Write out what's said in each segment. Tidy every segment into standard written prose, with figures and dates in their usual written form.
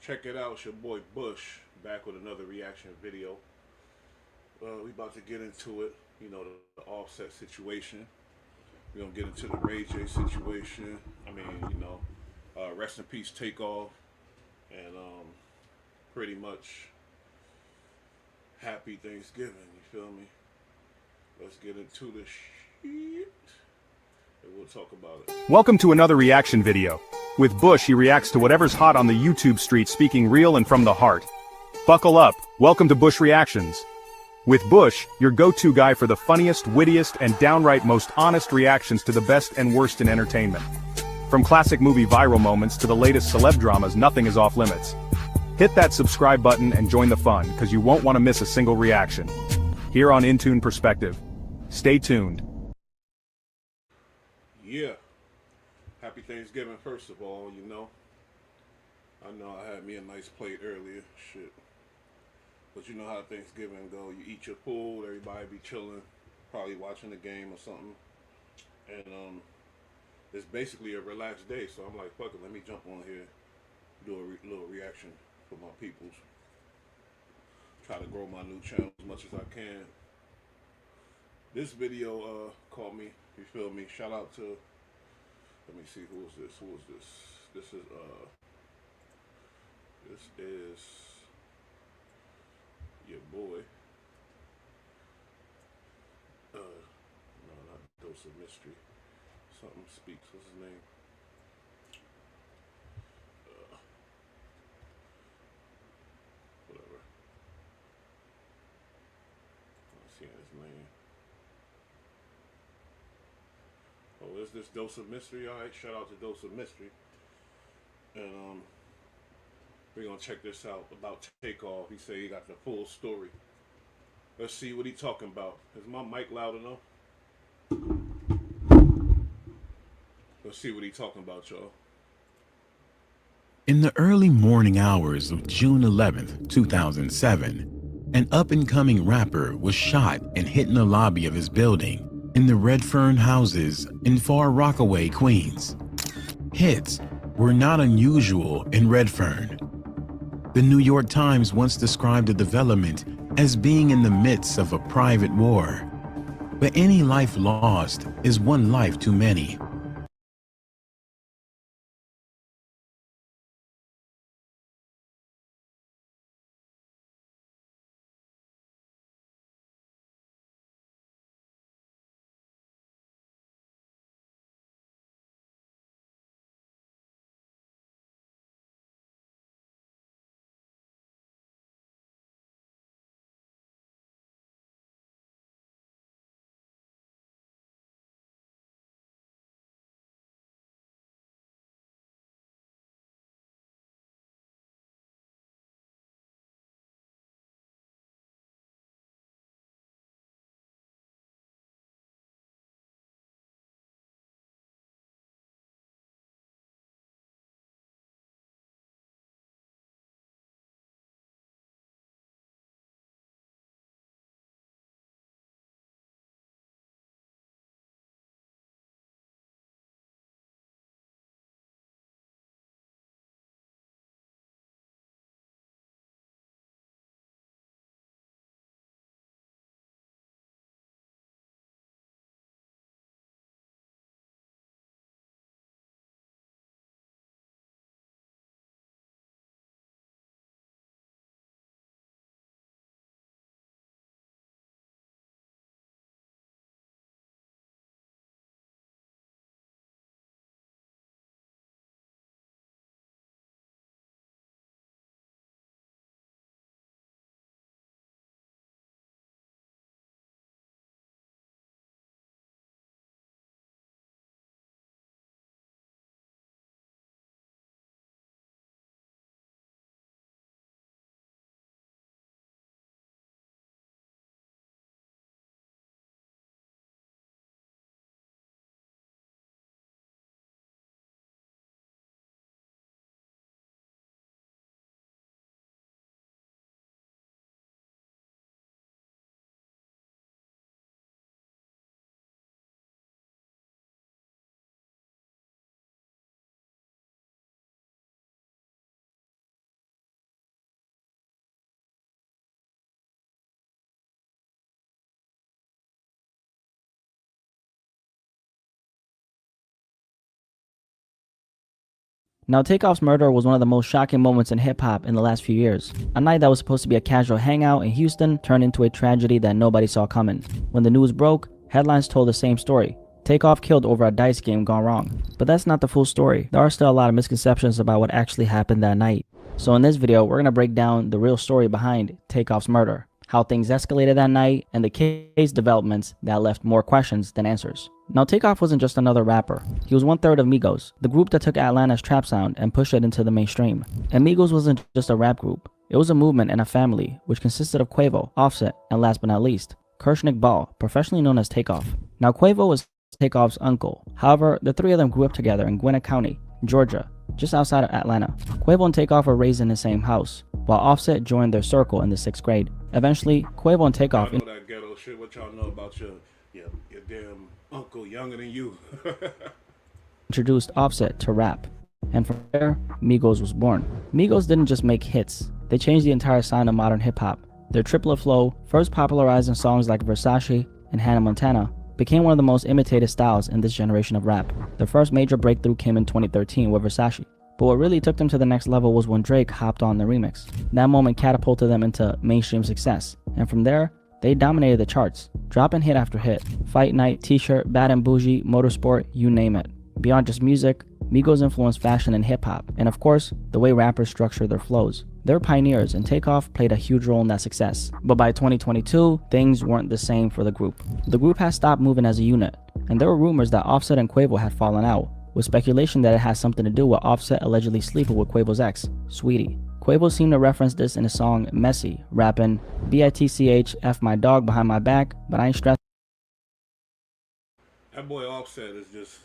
Check it out, it's your boy Bush back with another reaction video. We about to get into it. You know, the offset situation. We're gonna get into the Ray J situation. I mean, rest in peace, Takeoff, and pretty much happy Thanksgiving. You feel me? Let's get into the shit, and we'll talk about it. Welcome to another reaction video. With Bush, he reacts to whatever's hot on the YouTube street, speaking real and from the heart. Buckle up, welcome to Bush Reactions. With Bush, your go-to guy for the funniest, wittiest, and downright most honest reactions to the best and worst in entertainment. From classic movie viral moments to the latest celeb dramas, nothing is off limits. Hit that subscribe button and join the fun, cause you won't want to miss a single reaction. Here on In Tune Perspective. Stay tuned. Yeah. Happy Thanksgiving, first of all, I know I had me a nice plate earlier, shit. But you know how Thanksgiving go. You eat your food, everybody be chilling, probably watching the game or something. And it's basically a relaxed day, so I'm like, fuck it, let me jump on here, do a little reaction for my peoples. Try to grow my new channel as much as I can. This video caught me, you feel me? Shout out to, let me see, who is this? This is your boy. No, not Dose of Mystery. Something Speaks. What's his name? Whatever. I'm not seeing his name. Oh, is this Dose of Mystery? Alright, shout out to Dose of Mystery. And we're gonna check this out about Takeoff. He said he got the full story. Let's see what he talking about. Is my mic loud enough? Let's see what he talking about, y'all. In the early morning hours of June 11th, 2007, an up-and-coming rapper was shot and hit in the lobby of his building in the Redfern houses in Far Rockaway, Queens. Hits were not unusual in Redfern. The New York Times once described the development as being in the midst of a private war. But any life lost is one life too many. Now, Takeoff's murder was one of the most shocking moments in hip-hop in the last few years. A night that was supposed to be a casual hangout in Houston turned into a tragedy that nobody saw coming. When the news broke, headlines told the same story. Takeoff killed over a dice game gone wrong. But that's not the full story. There are still a lot of misconceptions about what actually happened that night. So in this video, we're going to break down the real story behind Takeoff's murder, how things escalated that night, and the case developments that left more questions than answers. Now, Takeoff wasn't just another rapper. He was one-third of Migos, the group that took Atlanta's trap sound and pushed it into the mainstream. And Migos wasn't just a rap group. It was a movement and a family, which consisted of Quavo, Offset, and last but not least, Kershnick Ball, professionally known as Takeoff. Now, Quavo was Takeoff's uncle. However, the three of them grew up together in Gwinnett County, Georgia, just outside of Atlanta. Quavo and Takeoff were raised in the same house, while Offset joined their circle in the 6th grade. Eventually, Quavo and Takeoff... I know that ghetto shit. What y'all know about your damn uncle younger than you? introduced Offset to rap, and from there, Migos was born. Migos didn't just make hits, they changed the entire sound of modern hip-hop. Their triplet flow, first popularized in songs like Versace and Hannah Montana, became one of the most imitated styles in this generation of rap. Their first major breakthrough came in 2013 with Versace. But what really took them to the next level was when Drake hopped on the remix. That moment catapulted them into mainstream success, and from there, they dominated the charts, dropping hit after hit. Fight Night, T-shirt, Bad and Bougie, Motorsport, you name it. Beyond just music, Migos influenced fashion and hip-hop, and of course, the way rappers structure their flows. They're pioneers, and Takeoff played a huge role in that success. But by 2022, things weren't the same for the group. The group had stopped moving as a unit, and there were rumors that Offset and Quavo had fallen out, with speculation that it had something to do with Offset allegedly sleeping with Quavo's ex, Sweetie. Quavo seemed to reference this in his song Messy, rapping, "BITCH, F my dog behind my back, but I ain't stressed." That boy Offset is just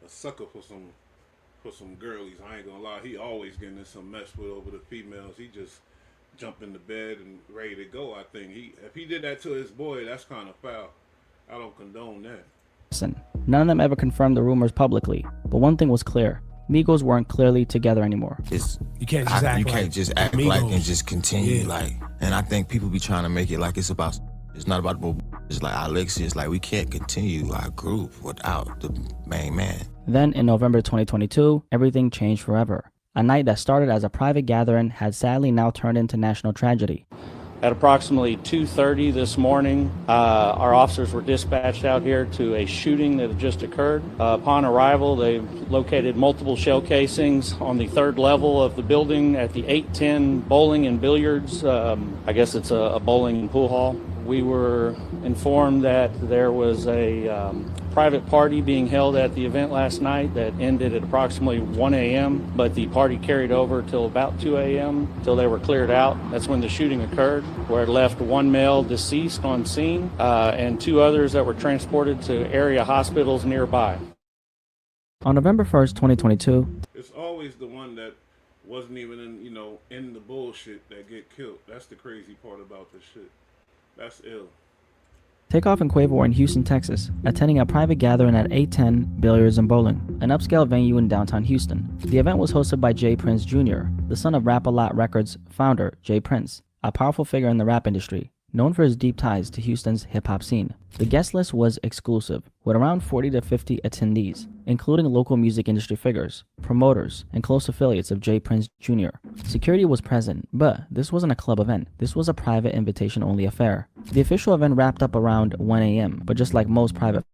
a sucker for some girlies. I ain't gonna lie. He always getting in some mess with over the females. He just jump into bed and ready to go. I think if he did that to his boy, that's kind of foul. I don't condone that. Listen, none of them ever confirmed the rumors publicly, but one thing was clear. Migos weren't clearly together anymore. You can't just act like and just continue like. And I think people be trying to make it like it's not about it's like Alexis. It's like we can't continue our group without the main man. Then in November 2022, everything changed forever. A night that started as a private gathering had sadly now turned into national tragedy. At approximately 2:30 this morning, our officers were dispatched out here to a shooting that had just occurred. Upon arrival, they located multiple shell casings on the 3rd level of the building at the 810 Bowling and Billiards. I guess it's a bowling and pool hall. We were informed that there was a private party being held at the event last night that ended at approximately 1 a.m., but the party carried over till about 2 a.m. till they were cleared out. That's when the shooting occurred, where it left one male deceased on scene and 2 others that were transported to area hospitals nearby. On November 1st, 2022, it's always the one that wasn't even in the bullshit that get killed. That's the crazy part about this shit. That's ill. Takeoff and Quavo were in Houston, Texas, attending a private gathering at 810 Billiards and Bowling, an upscale venue in downtown Houston. The event was hosted by Jay Prince Jr., the son of Rap-A-Lot Records founder Jay Prince, a powerful figure in the rap industry, known for his deep ties to Houston's hip-hop scene. The guest list was exclusive, with around 40 to 50 attendees, including local music industry figures, promoters, and close affiliates of Jay Prince Jr. Security was present, but this wasn't a club event. This was a private invitation-only affair. The official event wrapped up around 1 a.m., but just like most private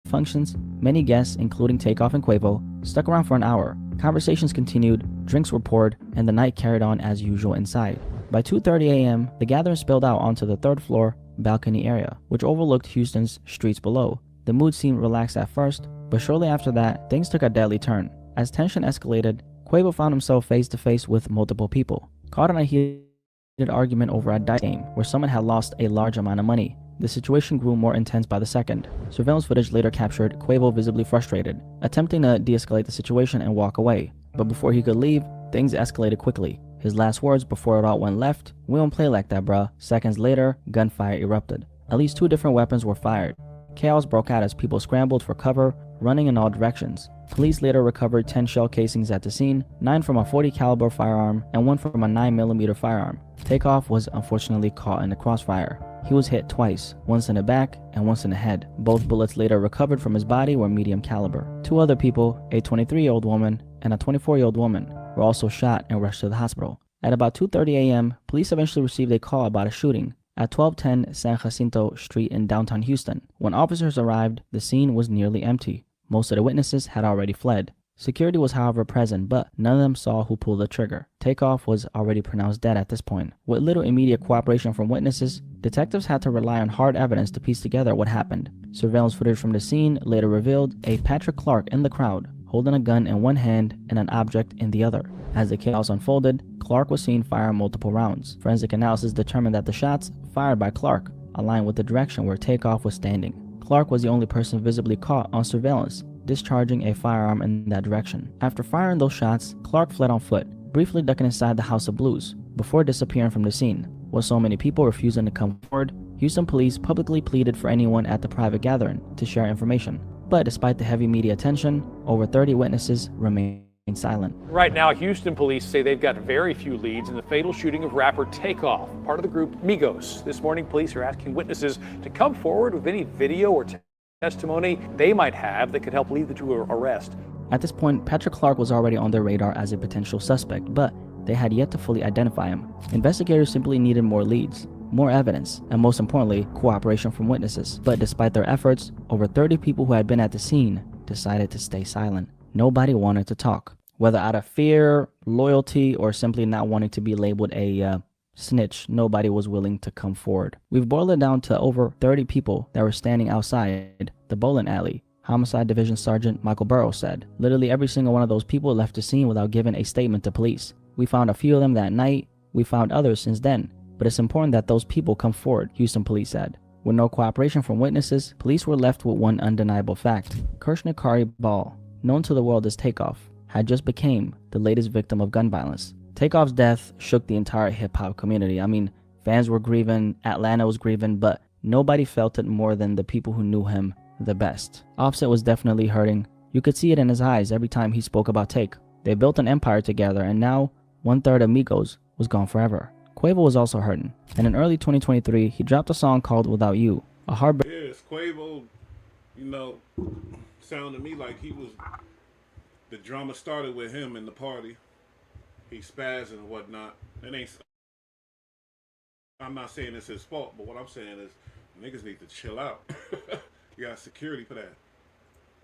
functions, many guests, including Takeoff and Quavo, stuck around for an hour. Conversations continued, drinks were poured, and the night carried on as usual inside. By 2:30 a.m., the gathering spilled out onto the 3rd floor balcony area, which overlooked Houston's streets below. The mood seemed relaxed at first, but shortly after that, things took a deadly turn. As tension escalated, Quavo found himself face to face with multiple people, caught in a heated argument over a dice game where someone had lost a large amount of money. The situation grew more intense by the second. Surveillance footage later captured Quavo visibly frustrated, attempting to de-escalate the situation and walk away. But before he could leave, things escalated quickly. His last words before it all went left, "We don't play like that, bruh." Seconds later, gunfire erupted. At least 2 different weapons were fired. Chaos broke out as people scrambled for cover, running in all directions. Police later recovered 10 shell casings at the scene, 9 from a .40 caliber firearm and 1 from a 9mm firearm. Takeoff was unfortunately caught in the crossfire. He was hit twice, once in the back and once in the head. Both bullets later recovered from his body were medium caliber. 2 other people, a 23-year-old woman and a 24-year-old woman were also shot and rushed to the hospital. At about 2:30 a.m., police eventually received a call about a shooting at 1210 San Jacinto Street in downtown Houston. When officers arrived, the scene was nearly empty. Most of the witnesses had already fled. Security was, however, present, but none of them saw who pulled the trigger. Takeoff was already pronounced dead at this point. With little immediate cooperation from witnesses, detectives had to rely on hard evidence to piece together what happened. Surveillance footage from the scene later revealed a Patrick Clark in the crowd, holding a gun in one hand and an object in the other. As the chaos unfolded, Clark was seen fire multiple rounds. Forensic analysis determined that the shots fired by Clark aligned with the direction where Takeoff was standing. Clark was the only person visibly caught on surveillance discharging a firearm in that direction. After firing those shots, Clark fled on foot, briefly ducking inside the House of Blues, before disappearing from the scene. With so many people refusing to come forward, Houston police publicly pleaded for anyone at the private gathering to share information. But despite the heavy media attention, over 30 witnesses remained silent. Right now, Houston police say they've got very few leads in the fatal shooting of rapper Takeoff, part of the group Migos. This morning, police are asking witnesses to come forward with any video or testimony they might have that could help lead to an arrest. At this point, Patrick Clark was already on their radar as a potential suspect, but they had yet to fully identify him. Investigators simply needed more leads, more evidence, and most importantly, cooperation from witnesses. But despite their efforts, over 30 people who had been at the scene decided to stay silent. Nobody wanted to talk. Whether out of fear, loyalty, or simply not wanting to be labeled a snitch, nobody was willing to come forward. We've boiled it down to over 30 people that were standing outside the bowling alley. Homicide Division Sergeant Michael Burrows said, literally every single one of those people left the scene without giving a statement to police. We found a few of them that night, we found others since then, but it's important that those people come forward, Houston police said. With no cooperation from witnesses, police were left with one undeniable fact. Kirshnikari Ball, known to the world as Takeoff, had just became the latest victim of gun violence. Takeoff's death shook the entire hip-hop community. I mean, fans were grieving, Atlanta was grieving, but nobody felt it more than the people who knew him the best. Offset was definitely hurting. You could see it in his eyes every time he spoke about Take. They built an empire together, and now 1/3 of Migos was gone forever. Quavo was also hurting, and in early 2023, he dropped a song called Without You, a heartbreak. Yes, Quavo, sounded to me like he was, the drama started with him in the party. He spazzed and whatnot. I'm not saying it's his fault, but what I'm saying is niggas need to chill out. You got security for that.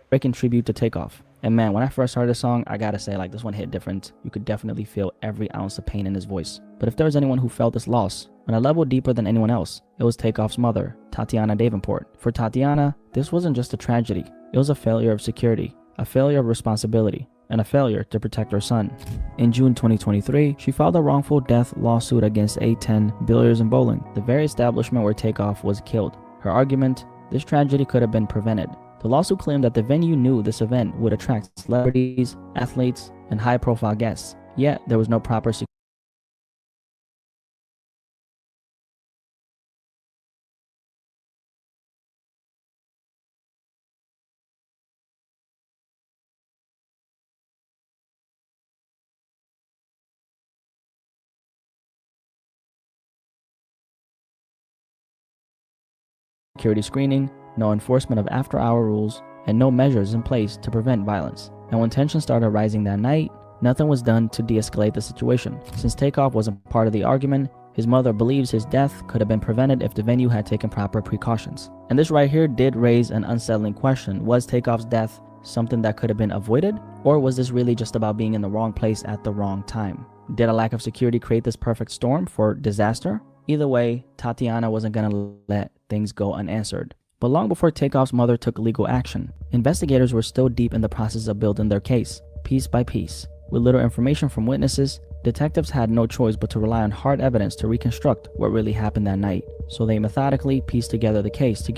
Breaking tribute to Takeoff. And man, when I first heard this song, I gotta say, this one hit different. You could definitely feel every ounce of pain in his voice. But if there was anyone who felt this loss on a level deeper than anyone else, it was Takeoff's mother, Tatiana Davenport. For Tatiana, this wasn't just a tragedy. It was a failure of security, a failure of responsibility, and a failure to protect her son. In June 2023, she filed a wrongful death lawsuit against A10 Billiards and Bowling, the very establishment where Takeoff was killed. Her argument, this tragedy could have been prevented. The lawsuit claimed that the venue knew this event would attract celebrities, athletes, and high-profile guests, yet there was no proper security screening, no enforcement of after-hour rules, and no measures in place to prevent violence. And when tensions started rising that night, nothing was done to de-escalate the situation. Since Takeoff wasn't part of the argument, his mother believes his death could have been prevented if the venue had taken proper precautions. And this right here did raise an unsettling question. Was Takeoff's death something that could have been avoided? Or was this really just about being in the wrong place at the wrong time? Did a lack of security create this perfect storm for disaster? Either way, Tatiana wasn't gonna let things go unanswered. But long before Takeoff's mother took legal action, investigators were still deep in the process of building their case, piece by piece. With little information from witnesses, detectives had no choice but to rely on hard evidence to reconstruct what really happened that night. So they methodically pieced together the case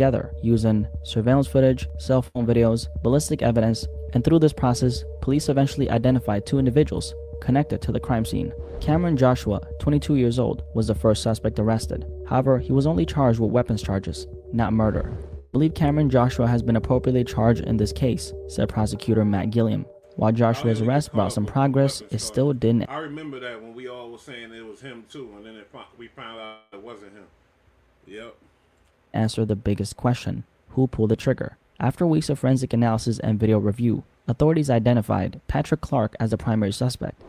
using surveillance footage, cell phone videos, ballistic evidence, and through this process, police eventually identified two individuals connected to the crime scene. Cameron Joshua, 22 years old, was the first suspect arrested. However, he was only charged with weapons charges, not murder. I believe Cameron Joshua has been appropriately charged in this case, said prosecutor Matt Gilliam. While Joshua's arrest brought some progress, it still didn't. I remember that when we all were saying it was him too, and then we found out it wasn't him. Yep. Answer the biggest question: who pulled the trigger? After weeks of forensic analysis and video review, authorities identified Patrick Clark as the primary suspect.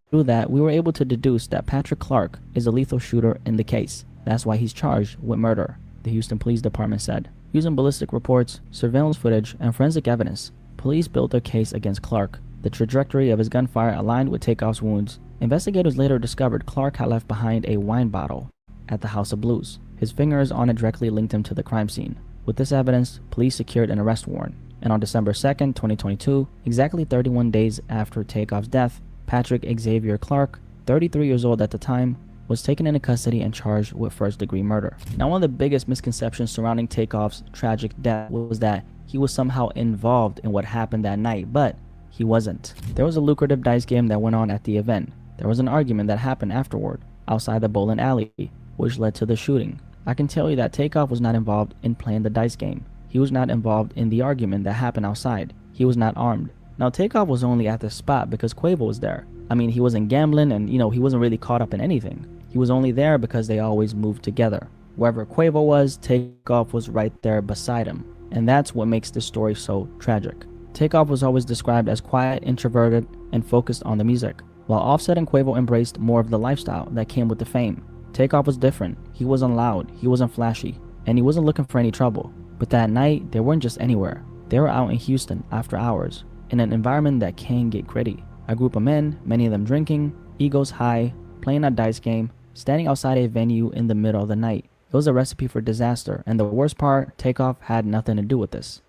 Through that, we were able to deduce that Patrick Clark is a lethal shooter in the case. That's why he's charged with murder, the Houston Police Department said. Using ballistic reports, surveillance footage, and forensic evidence, police built their case against Clark. The trajectory of his gunfire aligned with Takeoff's wounds. Investigators later discovered Clark had left behind a wine bottle at the House of Blues. His fingers on it directly linked him to the crime scene. With this evidence, police secured an arrest warrant. And on December 2nd, 2022, exactly 31 days after Takeoff's death, Patrick Xavier Clark, 33 years old at the time, was taken into custody and charged with first-degree murder. Now, one of the biggest misconceptions surrounding Takeoff's tragic death was that he was somehow involved in what happened that night, but he wasn't. There was a lucrative dice game that went on at the event. There was an argument that happened afterward, outside the bowling alley, which led to the shooting. I can tell you that Takeoff was not involved in playing the dice game. He was not involved in the argument that happened outside. He was not armed. Now, Takeoff was only at the spot because Quavo was there. I mean, he wasn't gambling and, he wasn't really caught up in anything. He was only there because they always moved together. Wherever Quavo was, Takeoff was right there beside him. And that's what makes this story so tragic. Takeoff was always described as quiet, introverted, and focused on the music, while Offset and Quavo embraced more of the lifestyle that came with the fame. Takeoff was different. He wasn't loud, he wasn't flashy, and he wasn't looking for any trouble. But that night, they weren't just anywhere. They were out in Houston after hours, in an environment that can get gritty. A group of men, many of them drinking, egos high, playing a dice game, standing outside a venue in the middle of the night. It was a recipe for disaster, and the worst part, Takeoff had nothing to do with this.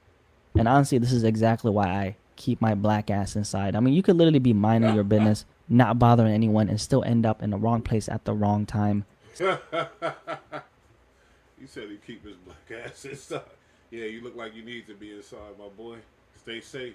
And honestly, this is exactly why I keep my black ass inside. I mean, you could literally be minding your business, not bothering anyone, and still end up in the wrong place at the wrong time. You said he keep his black ass inside. Yeah, you look like you need to be inside, my boy. Stay safe.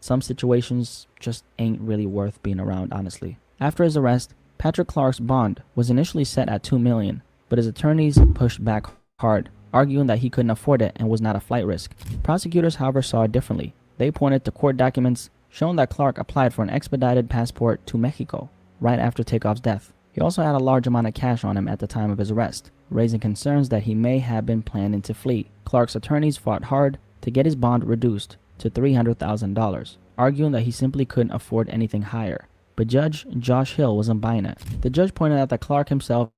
Some situations just ain't really worth being around, honestly. After his arrest, Patrick Clark's bond was initially set at $2 million, but his attorneys pushed back hard, arguing that he couldn't afford it and was not a flight risk. Prosecutors, however, saw it differently. They pointed to court documents showing that Clark applied for an expedited passport to Mexico right after Takeoff's death. He also had a large amount of cash on him at the time of his arrest, raising concerns that he may have been planning to flee. Clark's attorneys fought hard to get his bond reduced to $300,000, arguing that he simply couldn't afford anything higher. But Judge Josh Hill wasn't buying it. The judge pointed out that Clark himself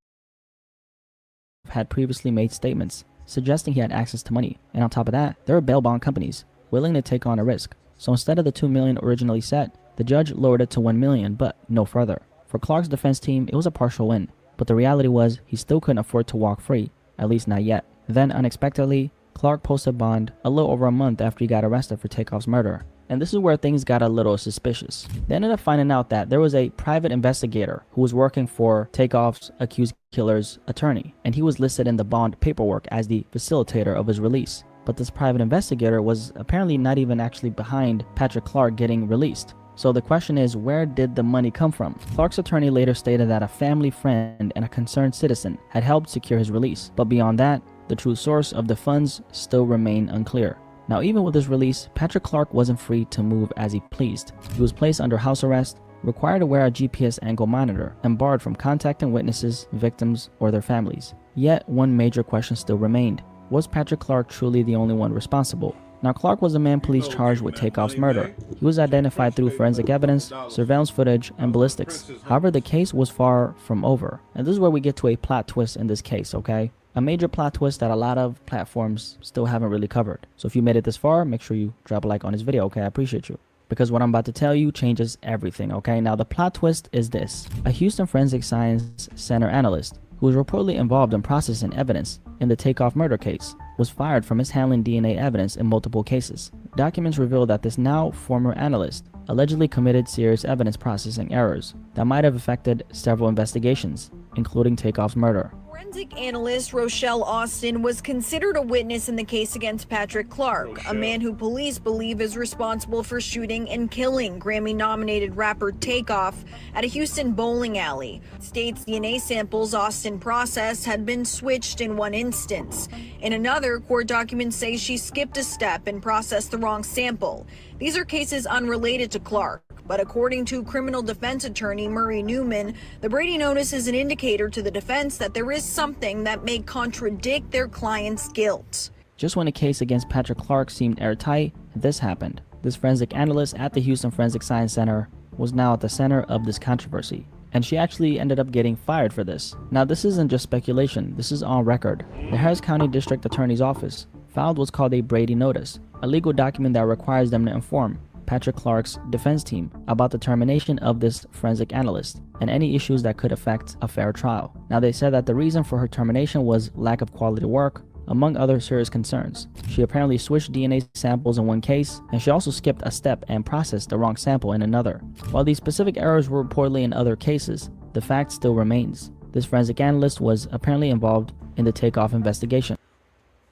had previously made statements suggesting he had access to money, and on top of that, there were bail bond companies willing to take on a risk. So instead of the $2 million originally set, the judge lowered it to $1 million, but no further. For Clark's defense team, it was a partial win, but the reality was he still couldn't afford to walk free, at least not yet. Then, unexpectedly, Clark posted bond a little over a month after he got arrested for Takeoff's murder. And this is where things got a little suspicious. They ended up finding out that there was a private investigator who was working for Takeoff's accused killer's attorney, and he was listed in the bond paperwork as the facilitator of his release. But this private investigator was apparently not even actually behind Patrick Clark getting released. So the question is, where did the money come from? Clark's attorney later stated that a family friend and a concerned citizen had helped secure his release. But beyond that, the true source of the funds still remain unclear. Now, even with his release, Patrick Clark wasn't free to move as he pleased. He was placed under house arrest, required to wear a GPS angle monitor, and barred from contacting witnesses, victims, or their families. Yet, one major question still remained. Was Patrick Clark truly the only one responsible? Now, Clark was the man police charged with Takeoff's murder. He was identified through forensic evidence, surveillance footage, and ballistics. However, the case was far from over. And this is where we get to a plot twist in this case, okay? A major plot twist that a lot of platforms still haven't really covered. So if you made it this far, make sure you drop a like on this video, okay? I appreciate you. Because what I'm about to tell you changes everything, okay? Now, the plot twist is this. A Houston Forensic Science Center analyst who was reportedly involved in processing evidence in the Takeoff murder case, was fired from mishandling DNA evidence in multiple cases. Documents reveal that this now former analyst allegedly committed serious evidence processing errors that might have affected several investigations, including Takeoff's murder. Forensic analyst Rochelle Austin was considered a witness in the case against Patrick Clark, a man who police believe is responsible for shooting and killing Grammy-nominated rapper Takeoff at a Houston bowling alley. States DNA samples Austin processed had been switched in one instance. In another, court documents say she skipped a step and processed the wrong sample. These are cases unrelated to Clark. But according to criminal defense attorney Murray Newman, the Brady notice is an indicator to the defense that there is something that may contradict their client's guilt. Just when the case against Patrick Clark seemed airtight, this happened. This forensic analyst at the Houston Forensic Science Center was now at the center of this controversy, and she actually ended up getting fired for this. Now, this isn't just speculation, this is on record. The Harris County District Attorney's Office filed what's called a Brady Notice, a legal document that requires them to inform Patrick Clark's defense team about the termination of this forensic analyst and any issues that could affect a fair trial. Now, they said that the reason for her termination was lack of quality work, among other serious concerns. She apparently switched DNA samples in one case, and she also skipped a step and processed the wrong sample in another. While these specific errors were reportedly in other cases, the fact still remains. This forensic analyst was apparently involved in the Takeoff investigation.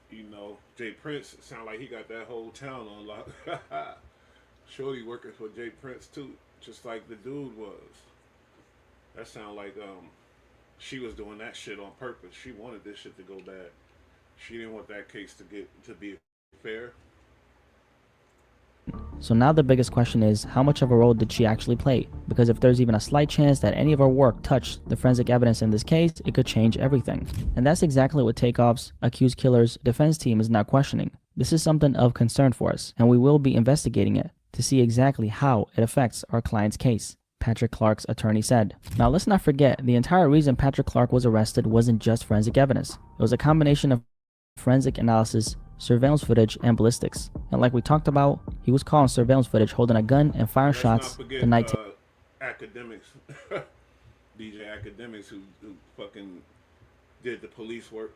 You know, Jay Prince sound like he got that whole town on lock. Shorty working for Jay Prince too, just like the dude was. That sound like she was doing that shit on purpose. She wanted this shit to go bad. She didn't want that case to be fair. So now the biggest question is, how much of a role did she actually play? Because if there's even a slight chance that any of her work touched the forensic evidence in this case, it could change everything. And that's exactly what Takeoff's accused killer's defense team is now questioning. This is something of concern for us, and we will be investigating it to see exactly how it affects our client's case, Patrick Clark's attorney said. Now, let's not forget, the entire reason Patrick Clark was arrested wasn't just forensic evidence. It was a combination of forensic analysis, surveillance footage, and ballistics. And like we talked about, he was caught on surveillance footage holding a gun and firing shots the night. Academics, DJ Academics, who fucking did the police work.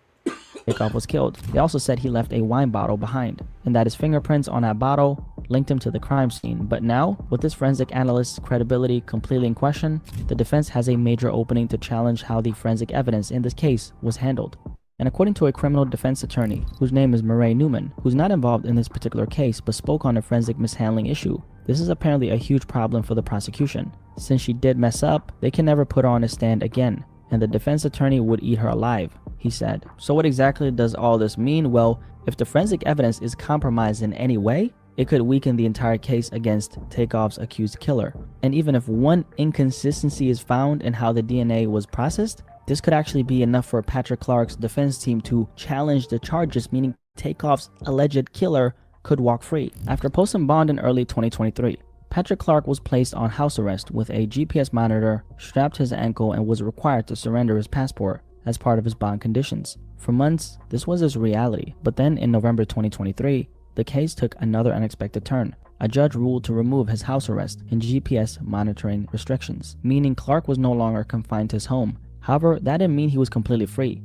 Takeoff was killed. They also said he left a wine bottle behind, and that his fingerprints on that bottle linked him to the crime scene. But now, with this forensic analyst's credibility completely in question, the defense has a major opening to challenge how the forensic evidence in this case was handled. And according to a criminal defense attorney, whose name is Murray Newman, who's not involved in this particular case but spoke on the forensic mishandling issue, this is apparently a huge problem for the prosecution. Since she did mess up, they can never put her on a stand again, and the defense attorney would eat her alive, he said. So what exactly does all this mean? Well, if the forensic evidence is compromised in any way, it could weaken the entire case against Takeoff's accused killer. And even if one inconsistency is found in how the DNA was processed, this could actually be enough for Patrick Clark's defense team to challenge the charges, meaning Takeoff's alleged killer could walk free. After posting bond in early 2023, Patrick Clark was placed on house arrest with a GPS monitor strapped to his ankle and was required to surrender his passport as part of his bond conditions. For months, this was his reality, but then in November 2023, the case took another unexpected turn. A judge ruled to remove his house arrest and GPS monitoring restrictions, meaning Clark was no longer confined to his home. However, that didn't mean he was completely free.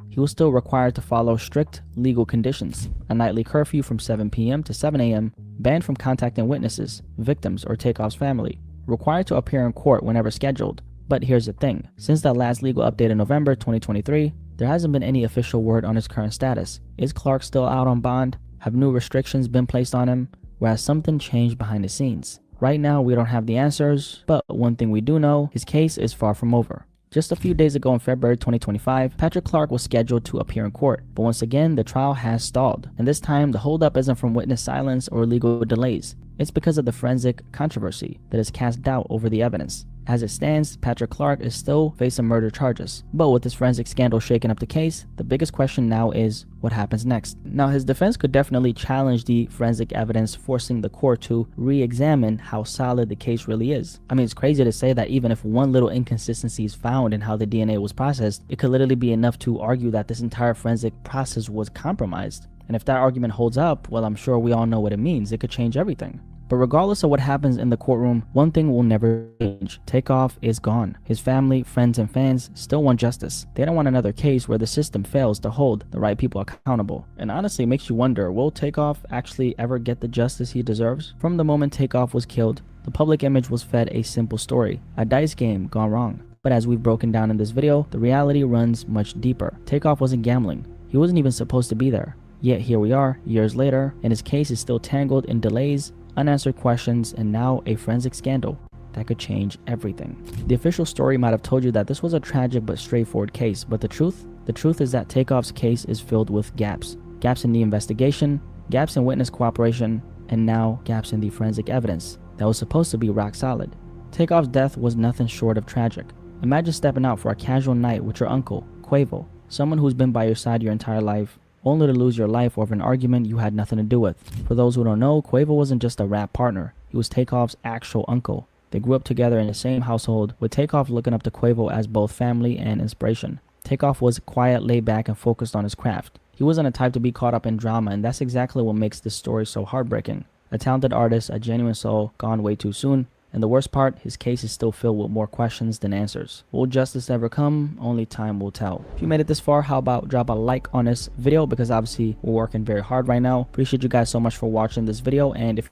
He was still required to follow strict legal conditions: a nightly curfew from 7 p.m. to 7 a.m., banned from contacting witnesses, victims, or Takeoff's family, required to appear in court whenever scheduled. But here's the thing, since that last legal update in November 2023, there hasn't been any official word on his current status. Is Clark still out on bond? Have new restrictions been placed on him? Or has something changed behind the scenes? Right now, we don't have the answers, but one thing we do know, his case is far from over. Just a few days ago in February 2025, Patrick Clark was scheduled to appear in court, but once again, the trial has stalled. And this time, the holdup isn't from witness silence or legal delays. It's because of the forensic controversy that has cast doubt over the evidence. As it stands, Patrick Clark is still facing murder charges. But with this forensic scandal shaking up the case, the biggest question now is, what happens next? Now, his defense could definitely challenge the forensic evidence, forcing the court to re-examine how solid the case really is. I mean, it's crazy to say that even if one little inconsistency is found in how the DNA was processed, it could literally be enough to argue that this entire forensic process was compromised. And if that argument holds up, well, I'm sure we all know what it means. It could change everything. But regardless of what happens in the courtroom, one thing will never change. Takeoff is gone. His family, friends, and fans still want justice. They don't want another case where the system fails to hold the right people accountable. And honestly, it makes you wonder, will Takeoff actually ever get the justice he deserves? From the moment Takeoff was killed, the public image was fed a simple story, a dice game gone wrong. But as we've broken down in this video, the reality runs much deeper. Takeoff wasn't gambling. He wasn't even supposed to be there. Yet here we are, years later, and his case is still tangled in delays, unanswered questions, and now a forensic scandal that could change everything. The official story might have told you that this was a tragic but straightforward case, but the truth is that Takeoff's case is filled with gaps. Gaps in the investigation, gaps in witness cooperation, and now gaps in the forensic evidence that was supposed to be rock solid. Takeoff's death was nothing short of tragic. Imagine stepping out for a casual night with your uncle, Quavo, someone who's been by your side your entire life, only to lose your life over an argument you had nothing to do with. For those who don't know, Quavo wasn't just a rap partner. He was Takeoff's actual uncle. They grew up together in the same household, with Takeoff looking up to Quavo as both family and inspiration. Takeoff was quiet, laid back, and focused on his craft. He wasn't a type to be caught up in drama, and that's exactly what makes this story so heartbreaking. A talented artist, a genuine soul, gone way too soon. And the worst part, his case is still filled with more questions than answers. Will justice ever come? Only time will tell. If you made it this far, how about drop a like on this video, because obviously we're working very hard right now. Appreciate you guys so much for watching this video, and if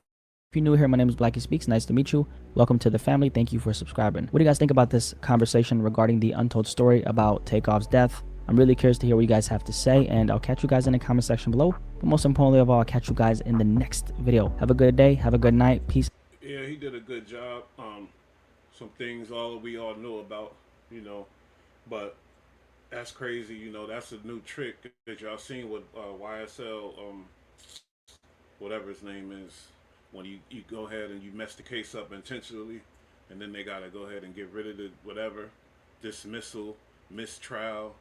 you're new here, my name is Blackie Speaks. Nice to meet you. Welcome to the family. Thank you for subscribing. What do you guys think about this conversation regarding the untold story about Takeoff's death? I'm really curious to hear what you guys have to say, and I'll catch you guys in the comment section below. But most importantly of all, I'll catch you guys in the next video. Have a good day. Have a good night. Peace. Yeah, he did a good job. Some things we all know about, you know, but that's crazy. You know, that's a new trick that y'all seen with YSL, whatever his name is, when you go ahead and you mess the case up intentionally, and then they gotta go ahead and get rid of the whatever, dismissal, mistrial,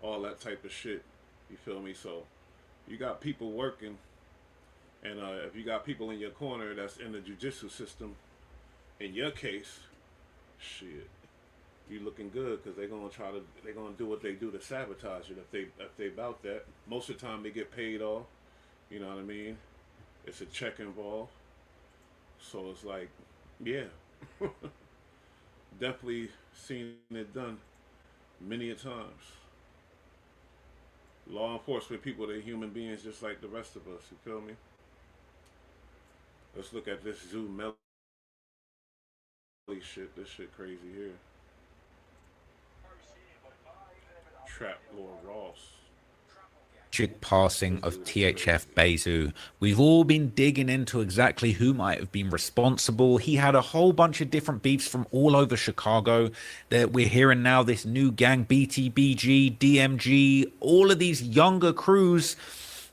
all that type of shit. You feel me? So you got people working, and if you got people in your corner that's in the judicial system, in your case, shit, you looking good, because they're gonna do what they do to sabotage it if they about that. Most of the time they get paid off. You know what I mean? It's a check involved. So it's like, yeah, definitely seen it done many a times. Law enforcement people, they're human beings just like the rest of us. You feel me? Let's look at this Zoo Melly shit. This shit crazy here. Trap Lord Ross. Tragic passing of THF Bezu. We've all been digging into exactly who might have been responsible. He had a whole bunch of different beefs from all over Chicago that we're hearing now. This new gang, BTBG, DMG, all of these younger crews,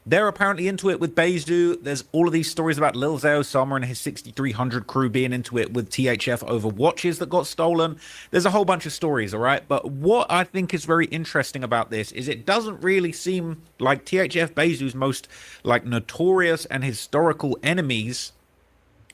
they're apparently into it with Bezu. There's all of these stories about Lil Zay Osama and his 6300 crew being into it with THF over watches that got stolen. There's a whole bunch of stories, all right? But what I think is very interesting about this is it doesn't really seem like THF Bezu's most notorious and historical enemies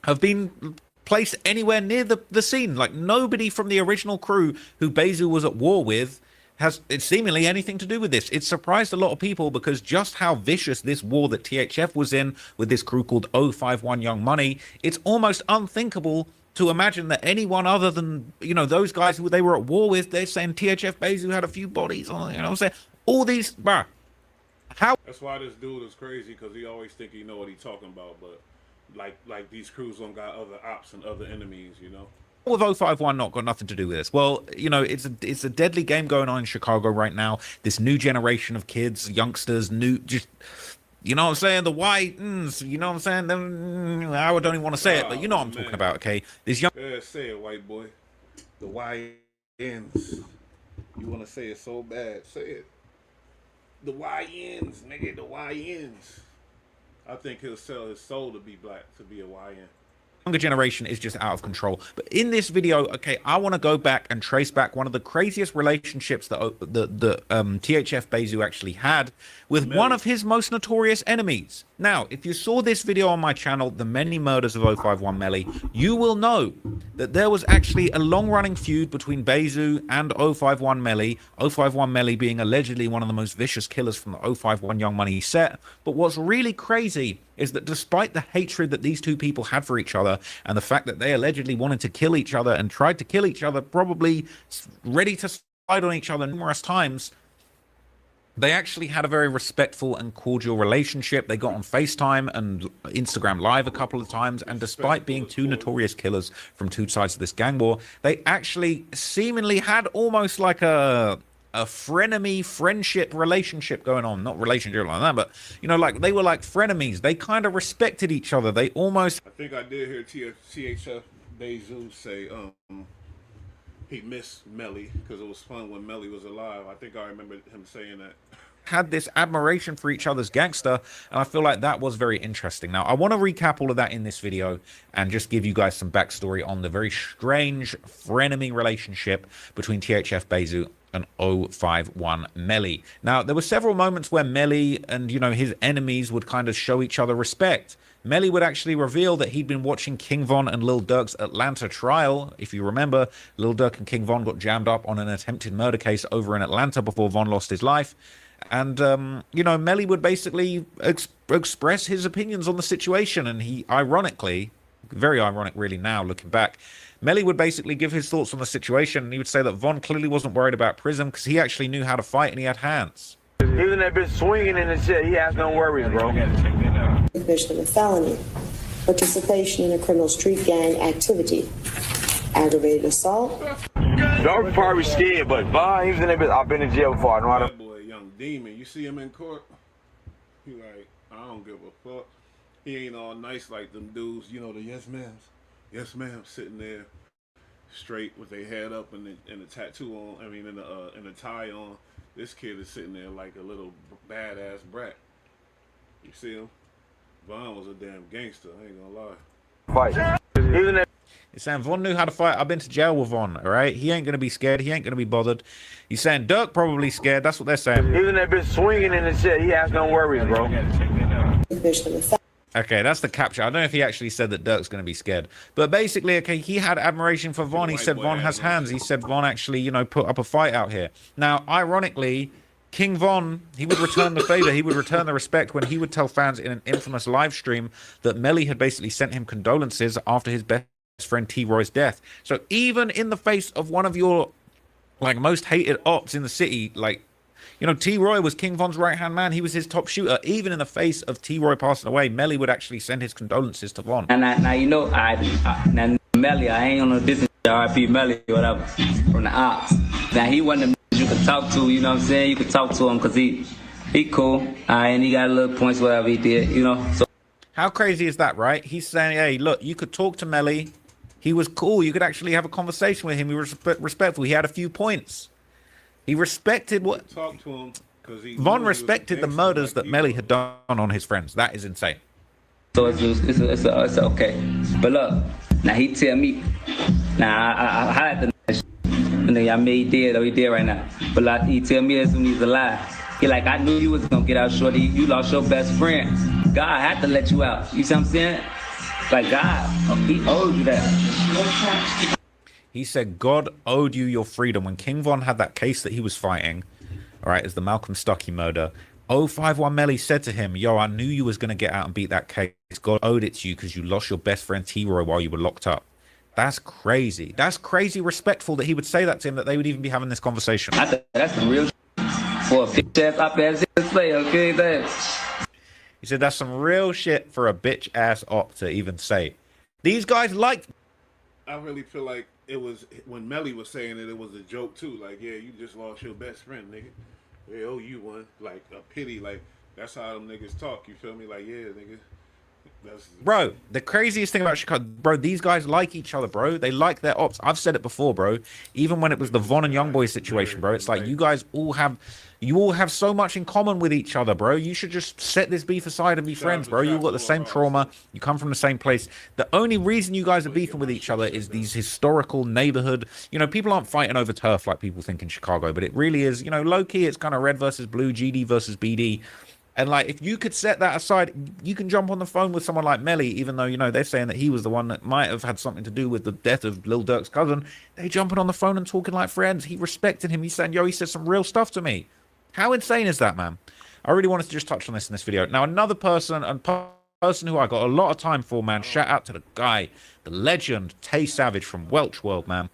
have been placed anywhere near the scene. Like, nobody from the original crew who Bezu was at war with has seemingly anything to do with this. It surprised a lot of people, because just how vicious this war that THF was in with this crew called 051 Young Money, it's almost unthinkable to imagine that anyone other than, you know, those guys who they were at war with, they're saying THF Bezu had a few bodies on, you know what I'm saying? All these, bruh. How? That's why this dude is crazy, because he always think he know what he talking about, but like these crews don't got other ops and other enemies, you know? With 051 not got nothing to do with this? Well, you know, it's a deadly game going on in Chicago right now. This new generation of kids, youngsters, just, you know what I'm saying? The YNs, you know what I'm saying? I don't even want to say it, but you know what I'm talking about, okay? This young... Yeah, say it, white boy. The YNs. You want to say it so bad. Say it. The YNs, nigga, the YNs. I think he'll sell his soul to be black, to be a YN. Younger generation is just out of control. But in this video, okay, I want to go back and trace back one of the craziest relationships that THF Bezu actually had with one of his most notorious enemies. Now, if you saw this video on my channel, The Many Murders of 051 Melly, you will know that there was actually a long-running feud between Bezu and 051 Melly, 051 Melly being allegedly one of the most vicious killers from the 051 Young Money set. But what's really crazy is that despite the hatred that these two people had for each other, and the fact that they allegedly wanted to kill each other and tried to kill each other, probably ready to slide on each other numerous times, they actually had a very respectful and cordial relationship. They got on FaceTime and Instagram Live a couple of times, and despite being two notorious killers from two sides of this gang war, they actually seemingly had almost like a frenemy friendship relationship going on. Not relationship like that, but, you know, like they were like frenemies. They kind of respected each other. They almost... I think I did hear THF Bezu say he missed Melly because it was fun when Melly was alive. I think I remember him saying that. Had this admiration for each other's gangster, and I feel like that was very interesting. Now, I want to recap all of that in this video and just give you guys some backstory on the very strange frenemy relationship between THF Bezu an 051 Melly. Now, there were several moments where Melly and, his enemies would kind of show each other respect. Melly would actually reveal that he'd been watching King Von and Lil Durk's Atlanta trial. If you remember, Lil Durk and King Von got jammed up on an attempted murder case over in Atlanta before Von lost his life. And, Melly would basically express his opinions on the situation. And he, ironically, very ironic really now looking back, Melly would basically give his thoughts on the situation. And he would say that Von clearly wasn't worried about prison because he actually knew how to fight and he had hands. Even that bitch swinging in the shit, he has no worries, bro. Conviction of a felony, participation in a criminal street gang activity, aggravated assault. Dog probably scared, but Von, he was in that bitch. I've been in jail before. I know how to. That boy, young demon. You see him in court? He like, I don't give a fuck. He ain't all nice like them dudes. The yes ma'ams. Yes ma'am, sitting there straight with their head up and the tattoo on. I mean, in the tie on. This kid is sitting there like a little badass brat. You see him? Von was a damn gangster. I ain't gonna lie. Fight. Even that. He's saying Von knew how to fight. I've been to jail with Von, all right? He ain't going to be scared. He ain't going to be bothered. He's saying Durk probably scared. That's what they're saying. Even that bitch swinging in the shit, he has no worries, bro. Okay, that's the capture. I don't know if he actually said that Durk's going to be scared. But basically, okay, he had admiration for Von. He said Von has hands. He said Von actually, put up a fight out here. Now, ironically, King Von, he would return the favor. He would return the respect when he would tell fans in an infamous live stream that Melly had basically sent him condolences after his best friend T-Roy's death. So even in the face of one of your, most hated ops in the city, T-Roy was King Von's right-hand man. He was his top shooter. Even in the face of T-Roy passing away, Melly would actually send his condolences to Von. And now now Melly, I ain't on no distance. R.I.P. Melly, whatever, from the ops. Now he wasn't the you could talk to. You know what I'm saying? You could talk to him because he cool. And he got a little points whatever he did. So how crazy is that, right? He's saying, hey, look, you could talk to Melly. He was cool. You could actually have a conversation with him. He was respectful. He had a few points. He respected what... Talk to him because Von respected the murders that Melly had done on his friends. That is insane. So it's okay. But look, now he tell me... Now, I had the... I mean, he did right now. But he tell me as soon as he's alive. He like, I knew you was going to get out shorty. You lost your best friend. God had to let you out. You see what I'm saying? Like, God, he owed you that. He said God owed you your freedom. When King Von had that case that he was fighting, all right, as the Malcolm Stuckey murder, 051 Melly said to him, yo, I knew you was going to get out and beat that case. God owed it to you because you lost your best friend T-Roy while you were locked up. That's crazy. That's crazy respectful that he would say that to him, that they would even be having this conversation. I think that's some real for a bitch ass op ass play, okay? He said that's some real shit for a bitch ass op to even say. These guys like... I really feel like it was when Melly was saying it was a joke too. Like, yeah, you just lost your best friend, nigga. They owe you one. Like a pity. Like that's how them niggas talk. You feel me? Like, yeah, nigga. Bro, the craziest thing about Chicago, bro, these guys like each other, bro. They like their ops. I've said it before, bro. Even when it was the Von and Youngboy situation, bro, it's like you guys all have so much in common with each other, bro. You should just set this beef aside and be friends, bro. You all got the same trauma. You come from the same place. The only reason you guys are beefing with each other is these historical neighborhood. People aren't fighting over turf like people think in Chicago, but it really is, low key. It's kind of red versus blue, GD versus BD. And like, if you could set that aside, you can jump on the phone with someone like Melly, even though, they're saying that he was the one that might have had something to do with the death of Lil Durk's cousin. They jumping on the phone and talking like friends. He respected him. He's saying, yo, he said some real stuff to me. How insane is that, man? I really wanted to just touch on this in this video. Now, another person who I got a lot of time for, man. Shout out to the guy, the legend, Tay Savage from Welch World, man.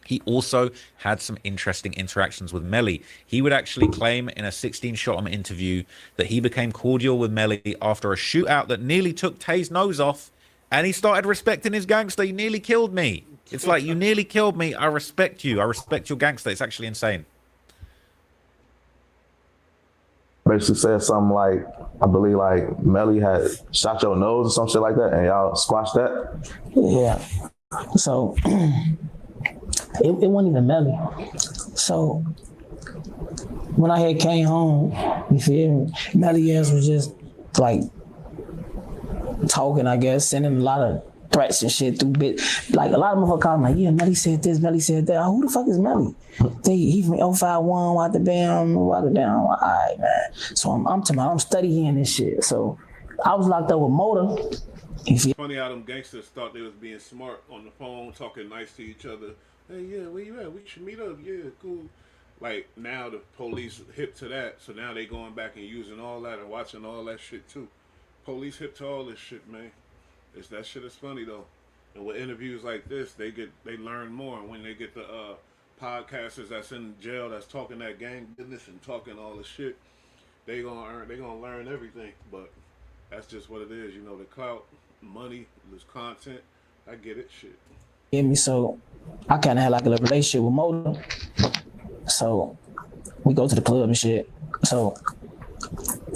He also had some interesting interactions with Melly. He would actually claim in a 16-shot interview that he became cordial with Melly after a shootout that nearly took Tay's nose off, and he started respecting his gangster. You nearly killed me. It's like, you nearly killed me. I respect you. I respect your gangster. It's actually insane. Basically said something like, I believe like Melly had shot your nose or some shit like that, and y'all squashed that? Yeah. So... It wasn't even Melly. So when I had came home, you feel me? Melly ass was just like talking, I guess, sending a lot of threats and shit through bit. Like a lot of motherfuckers call me like, yeah, Melly said this, Melly said that. Who the fuck is Melly? He from 051, what the damn. All right, man. So I'm studying this shit. So I was locked up with Motor. It's funny how them gangsters thought they was being smart on the phone, talking nice to each other. Hey, yeah, where you at? We should meet up. Yeah, cool. Like, now the police hip to that, so now they going back and using all that and watching all that shit too. Police hip to all this shit, man. That shit is funny though. And with interviews like this, they learn more. And when they get the podcasters that's in jail that's talking that gang business and talking all the shit, they gonna learn everything. But that's just what it is, you know, the clout, money, this content. I get it, shit. Get me? So I kinda had like a little relationship with Motor. So we go to the club and shit. So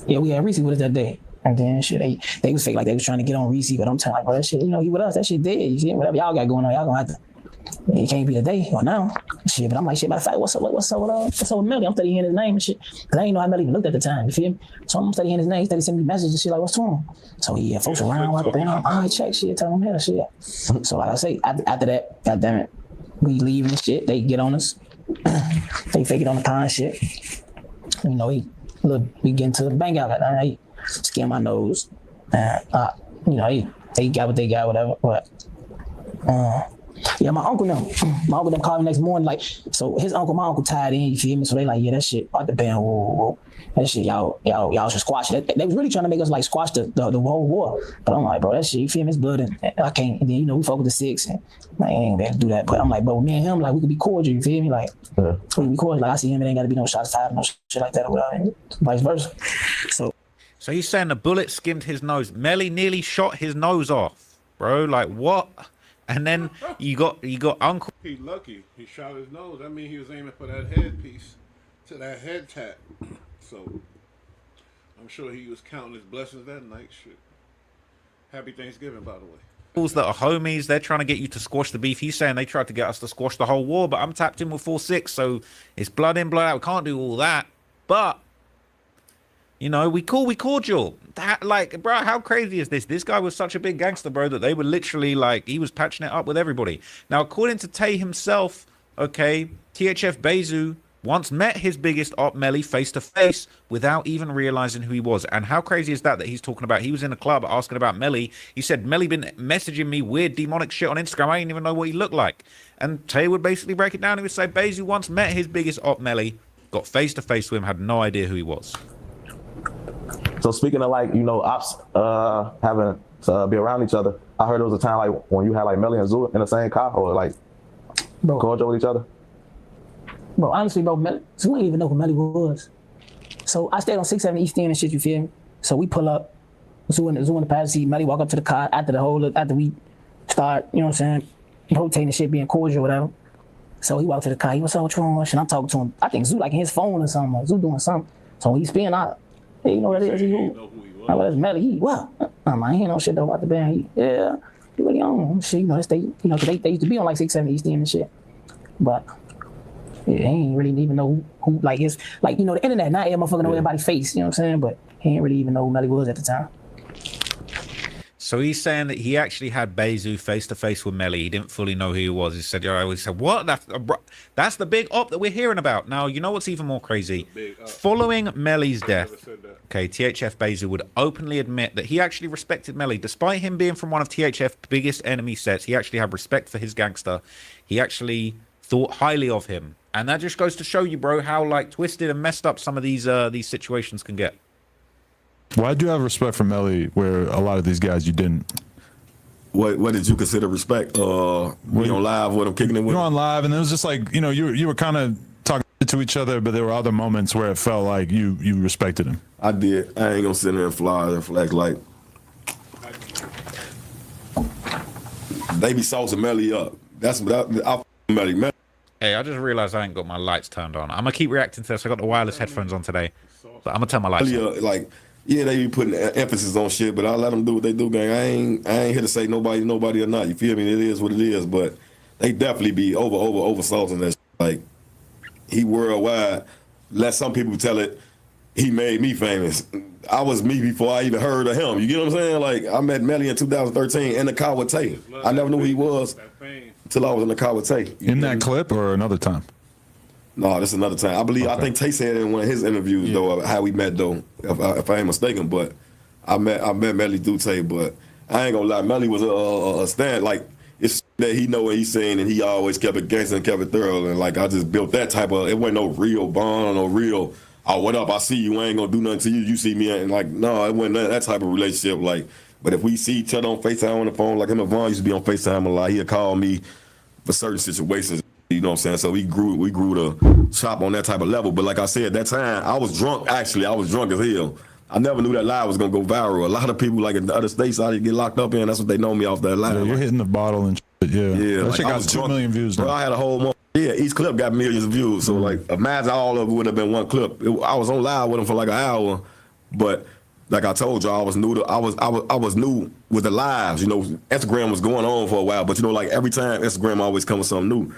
yeah, we had Reats with us that day. And then shit, they was fake like they was trying to get on Reats, but I'm telling like, bro, that shit, you know, he with us, that shit dead. You see, whatever y'all got going on, y'all gonna have to. It can't be today or now. Shit, but I'm like, shit, matter of fact, what's up with Melly? I'm studying his name and shit. Cause I didn't know how Melly even looked at the time, you feel me? So I'm studying his name, he sending me messages and shit like, what's wrong? So he folks around, like, damn, I check shit, tell him here, shit. So like I say, after that, goddamn it, we leave and shit, they get on us. They fake it on the car and shit. You know, we get into the bank out, like, he scan my nose. You know, they got what they got, whatever. But yeah, my uncle them called me next morning, like, so my uncle tied in, you feel me? So they like, yeah, that shit out the band, whoa. That shit, y'all should squash it. They was really trying to make us like squash the whole war. But I'm like, bro, that shit, you feel me? It's blood and I can't. And then, you know, we fuck with the 6 and like, I ain't able to do that. But I'm like, bro, me and him, like, we could be cordial, you feel me? Like, we could be cordial. Like, I see him, it ain't got to be no shots fired, no shit like that or whatever, and vice versa. So he's saying the bullet skimmed his nose. Melly nearly shot his nose off, bro. Like, what? And then you got Uncle. He lucky. He shot his nose. That means he was aiming for that headpiece to that head tap. So I'm sure he was counting his blessings that night. Shit. Happy Thanksgiving, by the way. That are homies, they're trying to get you to squash the beef. He's saying they tried to get us to squash the whole war, but I'm tapped in with 4-6, so it's blood in, blood out. We can't do all that. But you know, we cordial. That, like, bro, how crazy is this? This guy was such a big gangster, bro, that they were literally like, he was patching it up with everybody. Now, according to Tay himself, okay, THF Bezu once met his biggest op, Melly, face to face without even realizing who he was. And how crazy is that he's talking about? He was in a club asking about Melly. He said, Melly been messaging me weird demonic shit on Instagram. I didn't even know what he looked like. And Tay would basically break it down. He would say, Bezu once met his biggest op, Melly, got face to face with him, had no idea who he was. So speaking of like, you know, ops having to be around each other, I heard there was a time like when you had like Melly and Zoo in the same car or like cordial with each other. Bro, honestly, bro, Zoo didn't even know who Melly was. So I stayed on 670 East End and shit, you feel me? So we pull up, Zoo in the passenger seat, Melly walk up to the car after we start, you know what I'm saying, rotating the shit, being cordial or whatever. So he walked to the car, he was so what's wrong? And I'm talking to him. I think Zoo like in his phone or something, or Zoo doing something. So he's spinning out. Hey, you know what that is? Well, that's Melly. He what? I ain't no shit though about the band. He really on shit. You know, they used to be on like 670 East End and shit. But yeah, he ain't really even know who like his like, you know, the internet. Not every motherfucker know everybody's face. You know what I'm saying? But he ain't really even know who Melly was at the time. So he's saying that he actually had Bezu face to face with Melly. He didn't fully know who he was. He said, what? That's the big op that we're hearing about. Now, you know what's even more crazy? Following Melly's death, okay, THF Bezu would openly admit that he actually respected Melly. Despite him being from one of THF's biggest enemy sets, he actually had respect for his gangster. He actually thought highly of him. And that just goes to show you, bro, how like twisted and messed up some of these situations can get. Well, I do have respect for Melly, where a lot of these guys you didn't. What did you consider respect? You on live with him, kicking it with him? You're on live, and it was just like, you know, you were kind of talking to each other, but there were other moments where it felt like you respected him. I did. I ain't gonna sit there and flag like they be saucing Melly up. That's I Melly. Hey, I just realized I ain't got my lights turned on. I'm gonna keep reacting to this. I got the wireless headphones on today, but I'm gonna turn my lights on. Like, yeah, they be putting emphasis on shit, but I let them do what they do, gang. I ain't here to say nobody or not. You feel me? It is what it is, but they definitely be over saucing that shit. Like, he worldwide. Let some people tell it. he made me famous. I was me before I even heard of him. You get what I'm saying? Like, I met Melly in 2013 in the car with Tay. I never knew who he was until I was in the car with Tay. In that clip or another time? No, this is another time. I believe, I think Tay said in one of his interviews, though, how we met, though, if I ain't mistaken. But I met Melly through Tay, but I ain't gonna lie, Melly was a stand, like, it's that he know what he's saying, and he always kept it gangster and kept it thorough, and like, I just built that type of, it wasn't no real bond, no real, oh, what up, I see you, I ain't gonna do nothing to you, you see me, and like, no, it wasn't that type of relationship, like, but if we see each other on FaceTime on the phone, like him and Vaughn used to be on FaceTime a lot, he'd call me for certain situations, you know what I'm saying, so we grew to shop on that type of level, but like I said, that time, I was drunk as hell. I never knew that lie was gonna go viral. A lot of people, like in the other states, I get locked up in. That's what they know me off that lie. Yeah, you're hitting the bottle and shit, yeah. Yeah, That shit got 2 million views now. Bro, I had a whole month. Yeah, each clip got millions of views. So like, imagine all of it would have been one clip. I was on live with him for like an hour, but like I told you, I was new with the lives. You know, Instagram was going on for a while, but you know, like every time Instagram always comes with something new.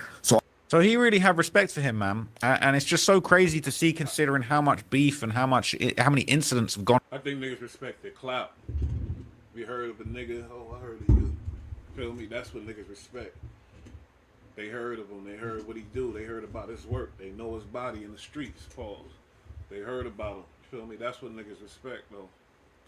So he really had respect for him, man, and it's just so crazy to see, considering how much beef and how many incidents have gone. I think niggas respect the clout. We heard of a nigga, oh, I heard of you. Feel me? That's what niggas respect. They heard of him. They heard what he do. They heard about his work. They know his body in the streets. Pause. They heard about him. Feel me? That's what niggas respect, though.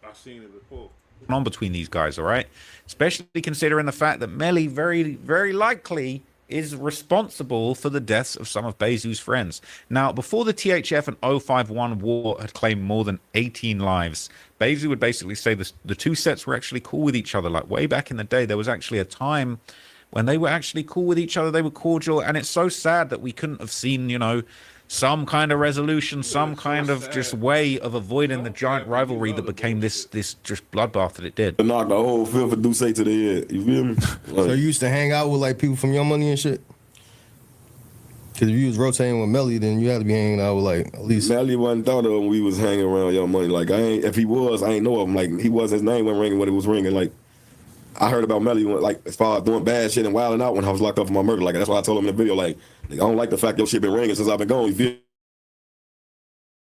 I've seen it before. On between these guys, all right? Especially considering the fact that Melly very, very likely is responsible for the deaths of some of Bezu's friends. Now, before the THF and 051 war had claimed more than 18 lives, Bezu would basically say the two sets were actually cool with each other. Like, way back in the day, there was actually a time when they were actually cool with each other. They were cordial, and it's so sad that we couldn't have seen, you know, some kind of resolution, some kind of just way of avoiding the giant rivalry that became this just bloodbath that it did. Knock the whole field for Duce to the head. You feel me? So you used to hang out with like people from Young Money and shit? Because if you was rotating with Melly, then you had to be hanging out with like at least. Melly wasn't thought of when we was hanging around Young Money. Like if he was, I ain't know of him. Like he was, his name wasn't ringing when it was ringing. Like I heard about Melly like as far as doing bad shit and wilding out when I was locked up for my murder. Like that's why I told him in the video. Like I don't like the fact your shit been ringing since I've been gone. You feel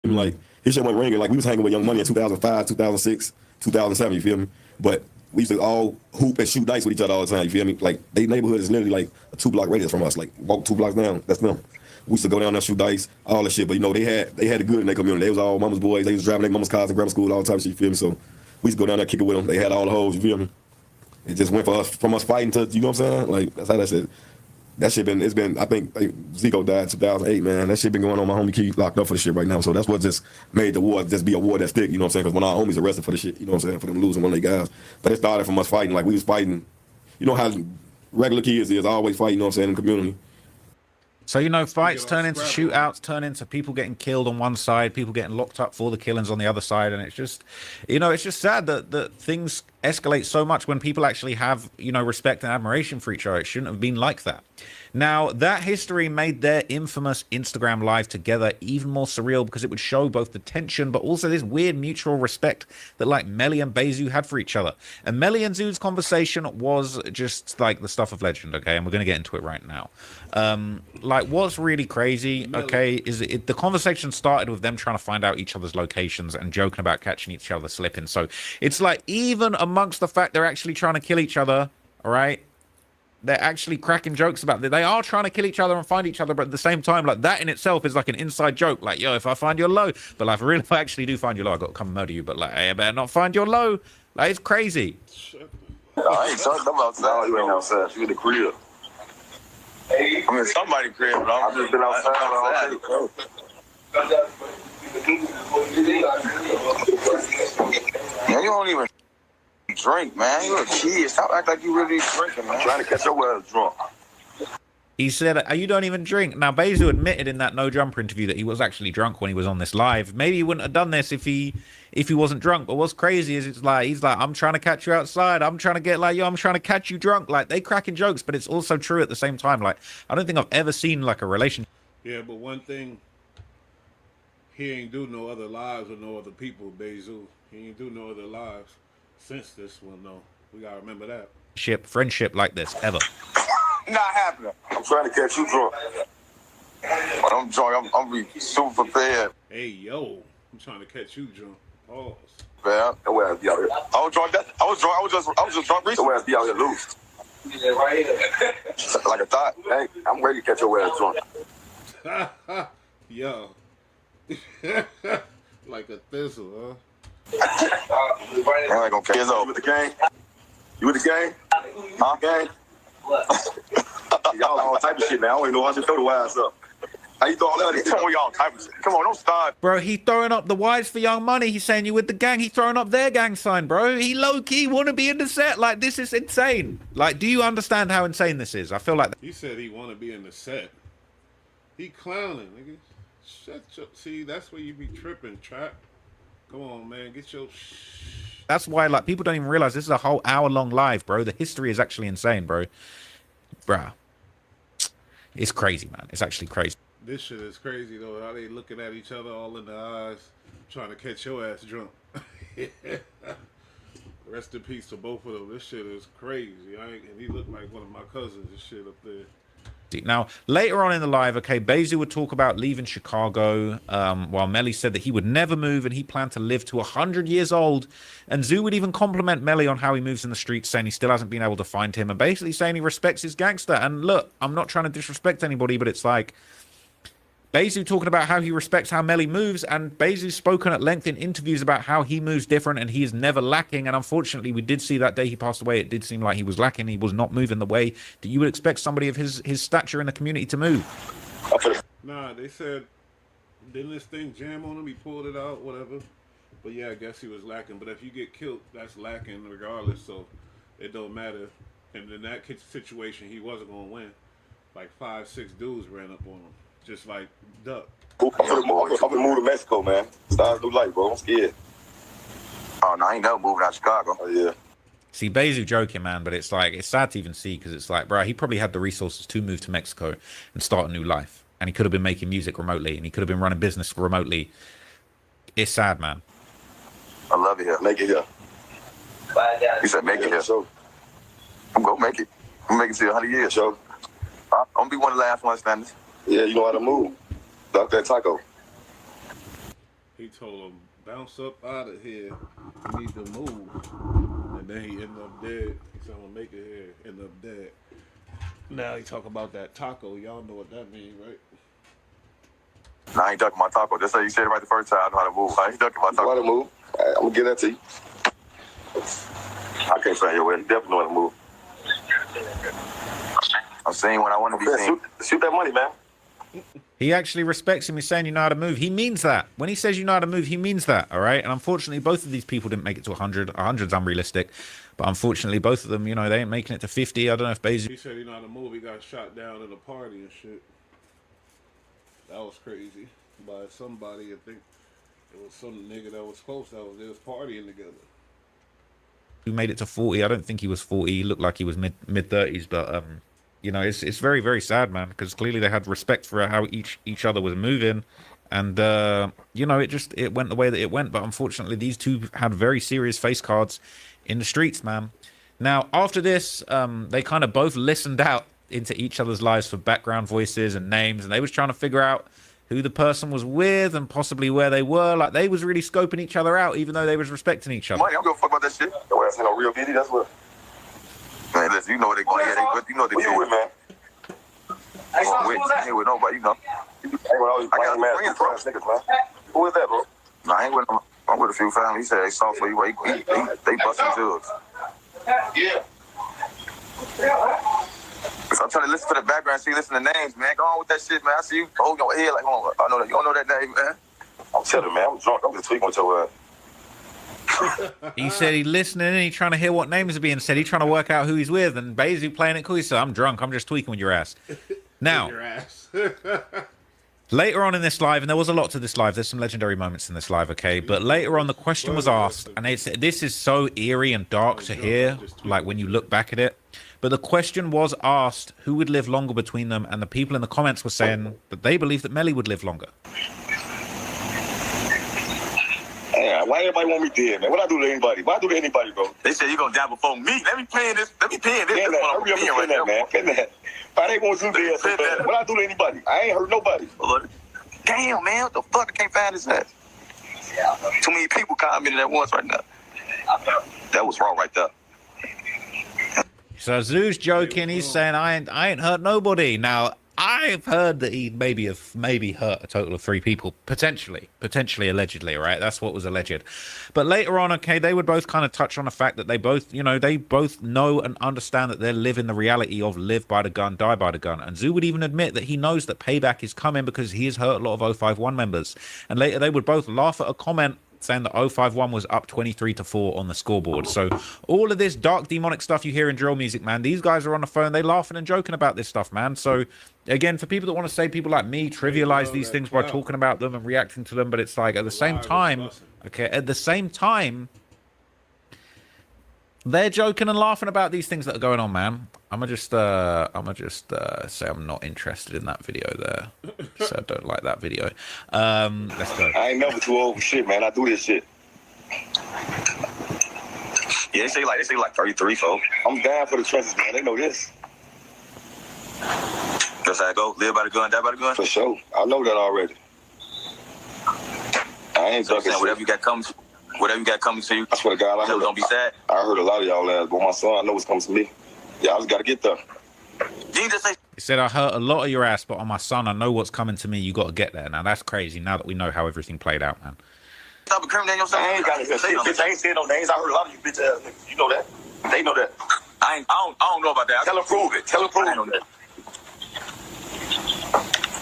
me? Like his shit wasn't ringing. Like we was hanging with Young Money in 2005, 2006, 2007. You feel me? But we used to all hoop and shoot dice with each other all the time. You feel me? Like their neighborhood is literally like a 2-block radius from us. Like walk 2 blocks down, that's them. We used to go down there, shoot dice, all that shit. But you know, they had it good in their community. They was all mama's boys. They was driving their mama's cars to grammar school, all the time. Shit, you feel me? So we used to go down there, kick it with them. They had all the hoes. You feel me? It just went from us fighting to, you know what I'm saying? Like that's how that shit. That shit it's been. I think Zico died in 2008, man. That shit been going on. My homie Keith locked up for the shit right now. So that's what just made the war just be a war that stick. You know what I'm saying? Because when our homies arrested for the shit, you know what I'm saying? For them losing one of their guys. But it started from us fighting. Like we was fighting. You know how regular kids is always fighting. You know what I'm saying? In the community. So, you know, fights turn into shootouts, turn into people getting killed on one side, people getting locked up for the killings on the other side. And it's just, you know, it's just sad that things escalate so much when people actually have, you know, respect and admiration for each other. It shouldn't have been like that. Now, that history made their infamous Instagram live together even more surreal because it would show both the tension, but also this weird mutual respect that like Melly and Bezu had for each other. And Melly and Zoo's conversation was just like the stuff of legend, okay? And we're going to get into it right now. Like what's really crazy, okay, is the conversation started with them trying to find out each other's locations and joking about catching each other slipping. So it's like even amongst the fact they're actually trying to kill each other, all right? They're actually cracking jokes about it. They are trying to kill each other and find each other, but at the same time, like that in itself is like an inside joke. Like, yo, if I find your low, but like, if I actually do find your low, I got to come murder you. But like, hey, I better not find your low. Like, it's crazy. I ain't talking about outside. You ain't outside. You in the crib. I mean, somebody crib, but I'm just been outside. Man, you don't even drink, man. You're a kid. Stop acting like you really drinking, man. I'm trying to catch your ass drunk. He said, you don't even drink. Now, Bezu admitted in that No Jumper interview that he was actually drunk when he was on this live. Maybe he wouldn't have done this if he wasn't drunk. But what's crazy is he's like, I'm trying to catch you outside. I'm trying to get like, yo, I'm trying to catch you drunk. Like, they cracking jokes, but it's also true at the same time. Like, I don't think I've ever seen like a relationship. Yeah, but one thing, he ain't do no other lives with no other people, Bezu. He ain't do no other lives since this one, though. We gotta remember that. Friendship like this, ever. Not happening. I'm trying to catch you drunk. But I'm drunk. I'm be super prepared. Hey, yo. I'm trying to catch you drunk. Pause. Man, that way I be out here. I was drunk. I was just drunk recently. That way I be out here loose. Yeah, right here. Like a thought. Hey, I'm ready to catch your ass drunk. Yo. Like a thistle, huh? I ain't gonna catch you. You with the gang? You with the gang? Huh? Gang? Y'all all type of shit, man. I don't even know how to throw the wires up. How you throw all that? Tell me y'all type of shit. Come on, don't start. Bro, he throwing up the wires for Young Money. He's saying you with the gang. He's throwing up their gang sign, bro. He low-key want to be in the set. Like, this is insane. Like, do you understand how insane this is? I feel like... He said he want to be in the set. He clowning, nigga. Shut your... See, that's where you be tripping, Trap. Come on, man. Get your... That's why, like, people don't even realize this is a whole hour-long live, bro. The history is actually insane, bro. Bruh. It's crazy, man. It's actually crazy. This shit is crazy, though. How they looking at each other all in the eyes, trying to catch your ass drunk. Rest in peace to both of them. This shit is crazy. And he looked like one of my cousins and shit up there. Now, later on in the live, okay, Bezu would talk about leaving Chicago, while Melly said that he would never move and he planned to live to 100 years old. And Zoo would even compliment Melly on how he moves in the streets, saying he still hasn't been able to find him, and basically saying he respects his gangster. And look, I'm not trying to disrespect anybody, but it's like, Bezu talking about how he respects how Melly moves, and Bezu's spoken at length in interviews about how he moves different and he is never lacking. And unfortunately, we did see that day he passed away, it did seem like he was lacking. He was not moving the way that you would expect somebody of his stature in the community to move. Nah, they said, didn't this thing jam on him? He pulled it out, whatever. But yeah, I guess he was lacking. But if you get killed, that's lacking regardless, so it don't matter. And in that situation, he wasn't going to win. Like 5-6 dudes ran up on him. Just like Duck. I'm gonna move to Mexico, man. Start a new life, bro. I'm scared. Oh, no, I ain't never moving out of Chicago. Oh, yeah. See, Bezu joking, man, but it's like, it's sad to even see, because it's like, bro, he probably had the resources to move to Mexico and start a new life. And he could have been making music remotely, and he could have been running business remotely. It's sad, man. I love it here. Make it here. You said make it here. So I'm gonna make it. I'm gonna make it to 100 years, so I'm gonna be one of the last ones standing. Yeah, you know how to move. Duck that taco. He told him, bounce up out of here. You need to move. And then he ended up dead. He said, I'm gonna make it here. End up dead. Now he talk about that taco. Y'all know what that means, right? Nah, I ain't ducking my taco. Just say you said it right the first time. I know how to move. I ain't ducking my taco. You know how to move? Right, I'm gonna give that to you. I can't say your way. You definitely know how to move. I'm saying when I want to be seen. Shoot that money, man. He actually respects him. He's saying you know how to move. He means that. When he says you know how to move, he means that, all right? And unfortunately, both of these people didn't make it to 100. 100's unrealistic. But unfortunately, both of them, you know, they ain't making it to 50. I don't know if Bezu... He said he know how to move. He got shot down at a party and shit. That was crazy. By somebody, I think it was some nigga that was close. They was partying together. Who made it to 40. I don't think he was 40. He looked like he was mid-30s, but... you know, it's very, very sad, man, because clearly they had respect for how each other was moving. And, you know, it went the way that it went. But unfortunately, these two had very serious face cards in the streets, man. Now, after this, they kind of both listened out into each other's lives for background voices and names. And they was trying to figure out who the person was with and possibly where they were. Like, they was really scoping each other out, even though they was respecting each other. Money, I don't give a fuck about that shit. Your ass ain't no real beauty, that's what... Man, listen, you know what they going to hear. You know what they do. Who you with, man? I ain't with nobody, you know. I got friends, bro. Niggas, man. Who is that, bro? Nah, I ain't with them. I'm with a few families. He said they soft for you. They busting jugs. Yeah. So I'm trying to listen to the background, see, listen to names, man. Go on with that shit, man. I see you hold your head like, hold on, I know that. You don't know that name, man. I'm telling you, man. I'm drunk. I'm just tweaking with your ass. He said he's listening and he's trying to hear what names are being said. He's trying to work out who he's with. And Bezu playing it cool. He said, I'm drunk. I'm just tweaking with your ass. Now, later on in this live, and there was a lot to this live. There's some legendary moments in this live, okay? But later on, the question was asked, and this is so eerie and dark to hear, like when you look back at it. But the question was asked, who would live longer between them? And the people in the comments were saying that they believe that Melly would live longer. Yeah, why everybody want me dead, man? What I do to anybody? What I do to anybody, bro? They said you gonna die before me. Let me pay this. Hurry up and pay that, man. Pay that. Why they want you dead so bad? What I do to anybody? I ain't hurt nobody. Damn, man. What the fuck? I can't find his ass. Too many people commenting at once right now. That was wrong right there. So Zoo's joking. He's saying I ain't hurt nobody. Now I've heard that he maybe hurt a total of 3 people, potentially, allegedly, right? That's what was alleged. But later on, okay, they would both kind of touch on the fact that they both know and understand that they're living the reality of live by the gun, die by the gun. And Zoo would even admit that he knows that payback is coming because he has hurt a lot of 051 members. And later they would both laugh at a comment saying that 051 was up 23-4 on the scoreboard. So all of this dark demonic stuff you hear in drill music, man, these guys are on the phone, they laughing and joking about this stuff, man. So again, for people that want to say people like me trivialize these things by talking about them and reacting to them, but it's like at the same time, they're joking and laughing about these things that are going on, man. I'ma just say I'm not interested in that video there. So I don't like that video. Let's go. I ain't never too old for shit, man. I do this shit. Yeah, they say like 33, folks. I'm down for the trenches, man. They know this. That's how I go. Live by the gun, die by the gun. For sure. I know that already. I ain't ducking shit. Whatever you got coming to you. I swear to God, don't be sad. I heard a lot of y'all ass, but my son, I know what's coming to me. Y'all just got to get there. He said, I hurt a lot of your ass, but on my son, I know what's coming to me. You got to get there. Now, that's crazy now that we know how everything played out, man. I ain't got it. Bitch, I ain't saying no names. I heard a lot of you bitch ass niggas. You know that. They know that. I don't know about that. Tell them prove it. That.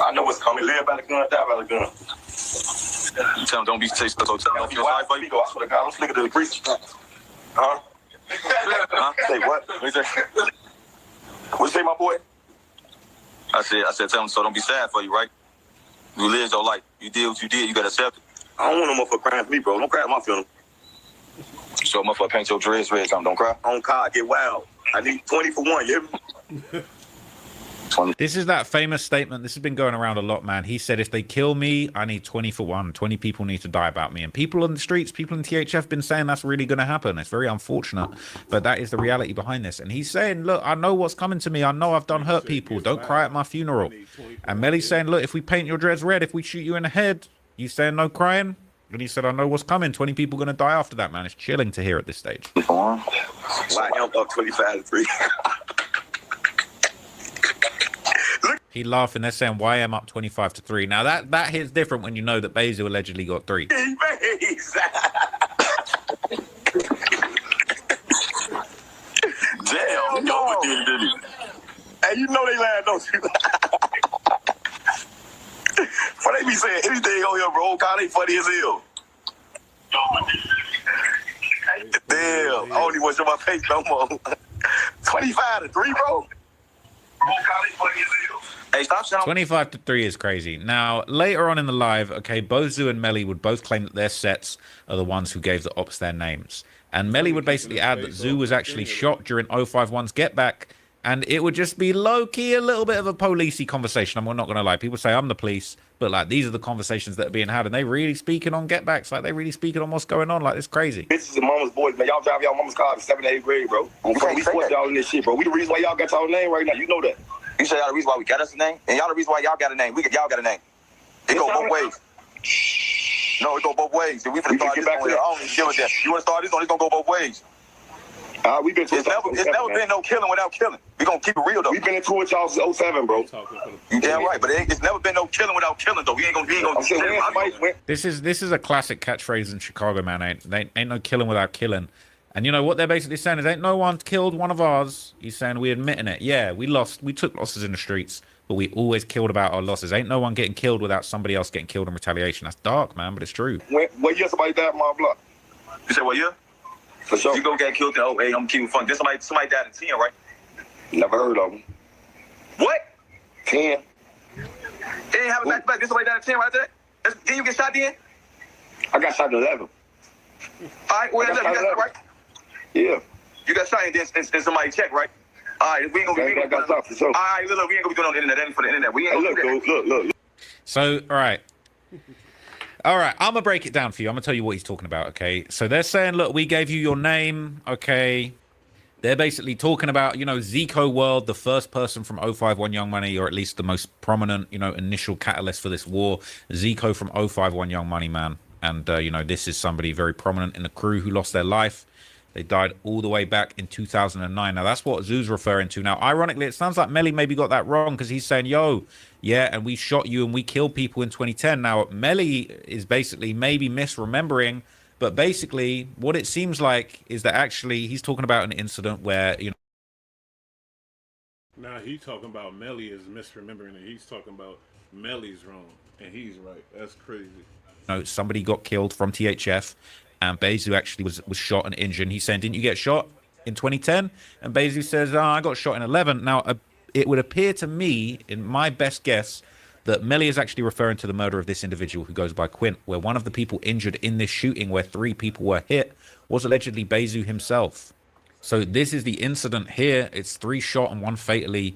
I know what's coming. Live by the gun, die by the gun. Tell them don't be chased. So tell them don't be sorry for you. I swear to God, I'm slicker than the grease. Huh? Say what? What you say, my boy? I said, tell him so don't be sad for you, right? You live your life. You did what you did. You got to accept it. I don't want no motherfucker crying for me, bro. Don't cry at my funeral. So motherfucker paint your dreads red, something. Don't cry. On car, get wild. I need 20 for 1, you hear me? This is that famous statement. This has been going around a lot, man. He said, if they kill me, I need 20 for 1. 20 people need to die about me. And people on the streets, people in THF been saying that's really going to happen. It's very unfortunate, but that is the reality behind this. And he's saying, look, I know what's coming to me. I know I've done hurt people. Don't cry at my funeral. And Melly's saying, look, if we paint your dreads red, if we shoot you in the head, you saying no crying? And he said, I know what's coming. 20 people going to die after that, man. It's chilling to hear at this stage. Why I'm up 25-3? He laughing. They're saying YM up 25-3. Now that hits different when you know that Bezu allegedly got 3. Damn, no. Hey, you know they lying, don't you? Why they be saying anything on here, bro? God, they funny as hell. Damn, I don't even want to show my face no more. 25-3, bro. Hey, stop shouting. 25-3 is crazy. Now, later on in the live, okay, both Zoo and Melly would both claim that their sets are the ones who gave the ops their names. And Melly would basically add that Zoo was actually shot during 051's Get Back, and it would just be low-key a little bit of a policey conversation. I'm not going to lie. People say I'm the police, but like these are the conversations that are being had, and they really speaking on Get Backs. Like they really speaking on what's going on. Like it's crazy. Bitches and mama's boys, man. Y'all drive y'all mama's car in 7th and 8th grade, bro. We support y'all in this shit, bro. We the reason why y'all got y'all name right now. You know that. You say y'all the reason why we got us a name, and y'all the reason why y'all got a name. Y'all got a name. It go both ways. No, it go both ways. If we finna start this on here, I don't even give a damn. You wanna start this on? It's gonna go both ways. We've been. It's never been no killing without killing. We gonna keep it real though. We've been into it y'all since 07, bro. You damn right, but it's never been no killing without killing though. We ain't gonna. This is a classic catchphrase in Chicago, man. Ain't no killing without killing. And you know what they're basically saying is ain't no one killed one of ours. He's saying we admitting it. Yeah, we took losses in the streets, but we always killed about our losses. Ain't no one getting killed without somebody else getting killed in retaliation. That's dark, man, but it's true. What year somebody died in my block? You said what year? For sure. You go get killed in 08, I'm keeping fun. Then somebody died in 10, right? Never heard of them. What? 10. They ain't have a back-to-back. Then somebody died in 10 right there? Did you get shot then? I got shot in 11. All right, well, you got shot, right? Yeah. You got shot and then somebody checked, right? All right, we ain't gonna be doing that. All right, look, we ain't gonna be doing on the internet. That ain't for the internet. We ain't gonna do that. Look. So, all right, I'm gonna break it down for you. I'm gonna tell you what he's talking about, okay? So they're saying, look, we gave you your name, okay? They're basically talking about, Zico World, the first person from 051 Young Money, or at least the most prominent, initial catalyst for this war. Zico from 051 Young Money, man. And, you know, this is somebody very prominent in the crew who lost their life. They died all the way back in 2009. Now, that's what Zoo's referring to. Now, ironically, it sounds like Melly maybe got that wrong because he's saying, yo, yeah, and we shot you and we killed people in 2010. Now, Melly is basically maybe misremembering, but basically what it seems like is that actually he's talking about an incident where, you know, now he's talking about Melly is misremembering and he's talking about Melly's wrong. And he's right. That's crazy. Somebody got killed from THF, and Bezu actually was shot and injured. And he's saying, didn't you get shot in 2010? And Bezu says, oh, I got shot in 11. Now, it would appear to me, in my best guess, that Melly is actually referring to the murder of this individual who goes by Quint, where one of the people injured in this shooting where 3 people were hit was allegedly Bezu himself. So this is the incident here. It's 3 shot and 1 fatally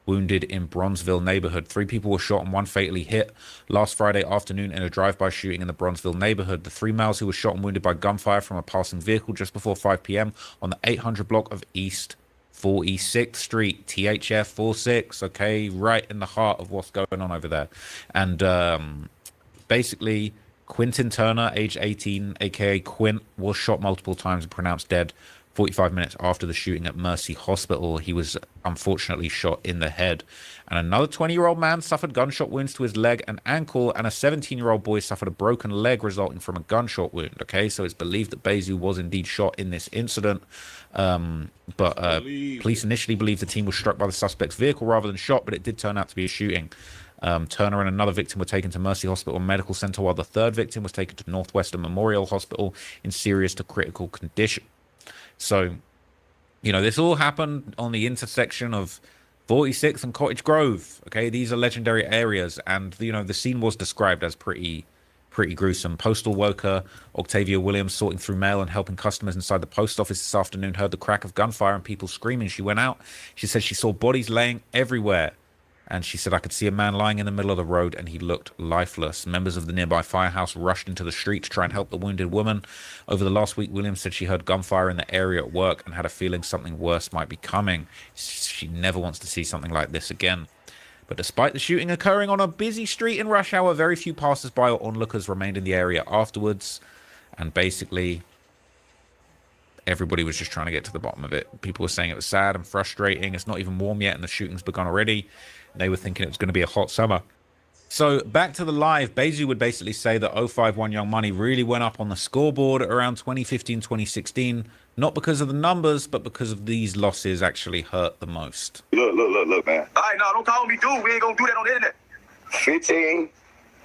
wounded in Bronzeville neighborhood. 3 people were shot and 1 fatally hit last Friday afternoon in a drive-by shooting in the Bronzeville neighborhood. The 3 males who were shot and wounded by gunfire from a passing vehicle just before 5 p.m. on the 800 block of East 46th Street, THF 46, okay, right in the heart of what's going on over there. And basically, Quentin Turner, age 18, aka Quint, was shot multiple times and pronounced dead 45 minutes after the shooting at Mercy Hospital. He was unfortunately shot in the head. And another 20-year-old man suffered gunshot wounds to his leg and ankle, and a 17-year-old boy suffered a broken leg resulting from a gunshot wound. Okay, so it's believed that Bezu was indeed shot in this incident. But police initially believed the team was struck by the suspect's vehicle rather than shot, but it did turn out to be a shooting. Turner and another victim were taken to Mercy Hospital Medical Center, while the third victim was taken to Northwestern Memorial Hospital in serious to critical condition. So, you know, this all happened on the intersection of 46th and Cottage Grove. Okay, these are legendary areas, and you know the scene was described as pretty gruesome. Postal worker Octavia Williams, sorting through mail and helping customers inside the post office this afternoon, heard the crack of gunfire and people screaming. She went out. She said she saw bodies laying everywhere. And she said, I could see a man lying in the middle of the road and he looked lifeless. Members of the nearby firehouse rushed into the street to try and help the wounded woman. Over the last week, Williams said she heard gunfire in the area at work and had a feeling something worse might be coming. She never wants to see something like this again. But despite the shooting occurring on a busy street in rush hour, very few passers-by or onlookers remained in the area afterwards. And basically, everybody was just trying to get to the bottom of it. People were saying it was sad and frustrating. It's not even warm yet and the shooting's begun already. They were thinking it was going to be a hot summer. So back to the live, Bezu would basically say that 051 Young Money really went up on the scoreboard around 2015, 2016, not because of the numbers, but because of these losses actually hurt the most. Look, man. All right, no, don't call me dude. We ain't going to do that on the internet. 15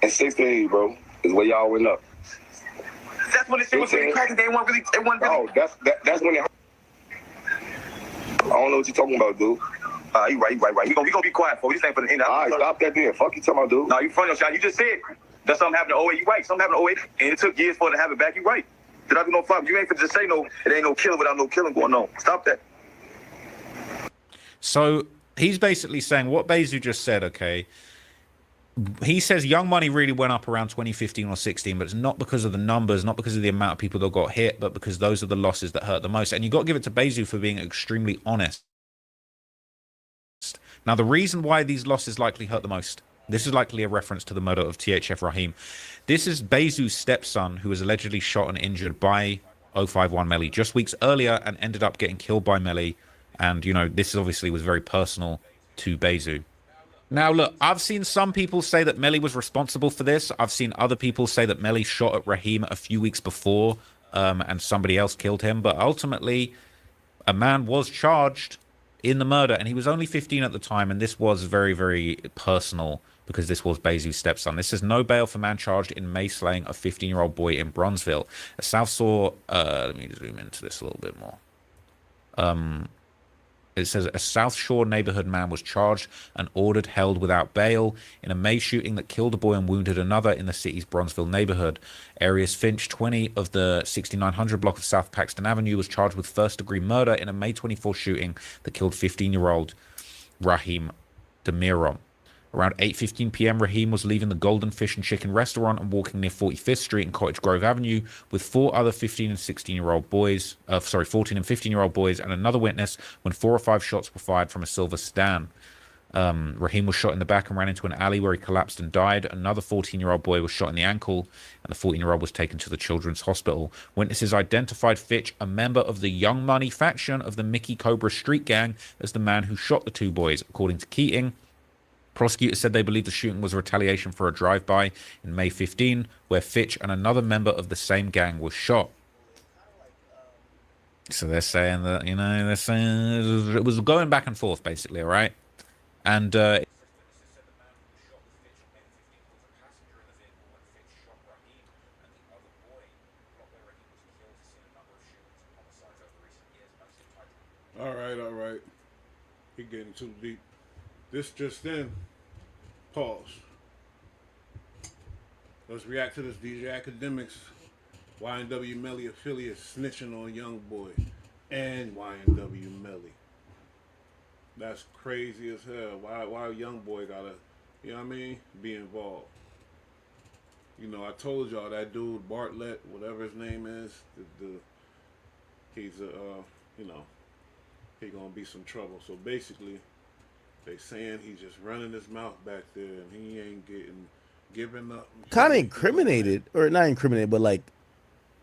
and 16, bro, is where y'all went up. That's when the shit was really cracking. They weren't really. Oh, that's when it hurt. I don't know what you're talking about, dude. You right. We gonna be quiet for this ain't for the end. All right, stop that then. Fuck you talking about, dude. No, you front your shot. You just said that something happened to 08. You right. Something happened to 08, and it took years for it to have it back. You right. Did I do no fuck? You ain't for just say no. It ain't no killing without no killing going on. Stop that. So he's basically saying what Bezu just said. Okay. He says Young Money really went up around 2015 or 16, but it's not because of the numbers, not because of the amount of people that got hit, but because those are the losses that hurt the most. And you got to give it to Bezu for being extremely honest. Now, the reason why these losses likely hurt the most, this is likely a reference to the murder of THF Rahim. This is Bezu's stepson, who was allegedly shot and injured by 051 Melly just weeks earlier and ended up getting killed by Melly. And, you know, this obviously was very personal to Bezu. Now, look, I've seen some people say that Melly was responsible for this. I've seen other people say that Melly shot at Rahim a few weeks before and somebody else killed him. But ultimately, a man was charged in the murder, and he was only 15 at the time, and this was very, very personal because this was Bezu's stepson. This is no bail for man charged in May slaying a 15-year-old boy in Bronzeville. A South Shore, let me zoom into this a little bit more. It says a South Shore neighborhood man was charged and ordered held without bail in a May shooting that killed a boy and wounded another in the city's Bronzeville neighborhood. Arias Finch, 20 of the 6900 block of South Paxton Avenue, was charged with first-degree murder in a May 24 shooting that killed 15-year-old Rahim Demiron. Around 8:15 p.m., Rahim was leaving the Golden Fish and Chicken restaurant and walking near 45th Street and Cottage Grove Avenue with 4 other 15 and 16-year-old boys, 14 and 15-year-old boys, and another witness when 4 or 5 shots were fired from a silver sedan. Raheem was shot in the back and ran into an alley where he collapsed and died. Another 14-year-old boy was shot in the ankle, and the 14-year-old was taken to the Children's Hospital. Witnesses identified Fitch, a member of the Young Money faction of the Mickey Cobra Street Gang, as the man who shot the two boys. According to Keating, prosecutors said they believe the shooting was a retaliation for a drive-by in May 15, where Fitch and another member of the same gang was shot. So they're saying that, you know, they're saying it was going back and forth, basically, all right? And all right. He getting too deep. This just in. Pause. Let's react to this. DJ Academics, YNW Melly affiliate snitching on Young Boy and YNW Melly. That's crazy as hell. Why Young Boy gotta, you know what I mean, be involved? You know, I told y'all that dude Bartlett, whatever his name is, he's a, you know, he gonna be some trouble. So basically, they saying he's just running his mouth back there and he ain't giving up. Kind of incriminated, or not incriminated, but like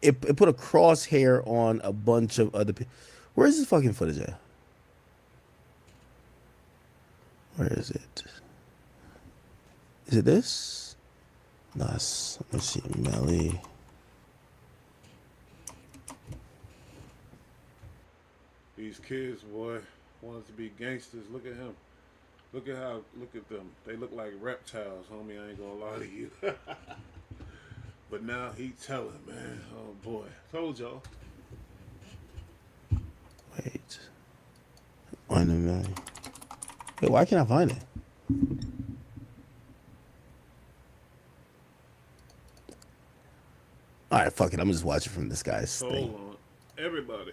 it put a crosshair on a bunch of other people. Where is this fucking footage at? Where is it? Is it this? Nice. Let's see, Melly. These kids, boy, wants to be gangsters. Look at him. Look at them. They look like reptiles, homie. I ain't gonna lie to you. But now he telling, man. Oh boy, told y'all. Wait. Find the Melly. Wait, why can't I find it? All right, fuck it. I'm gonna just watch it from this guy's thing. Hold on, everybody.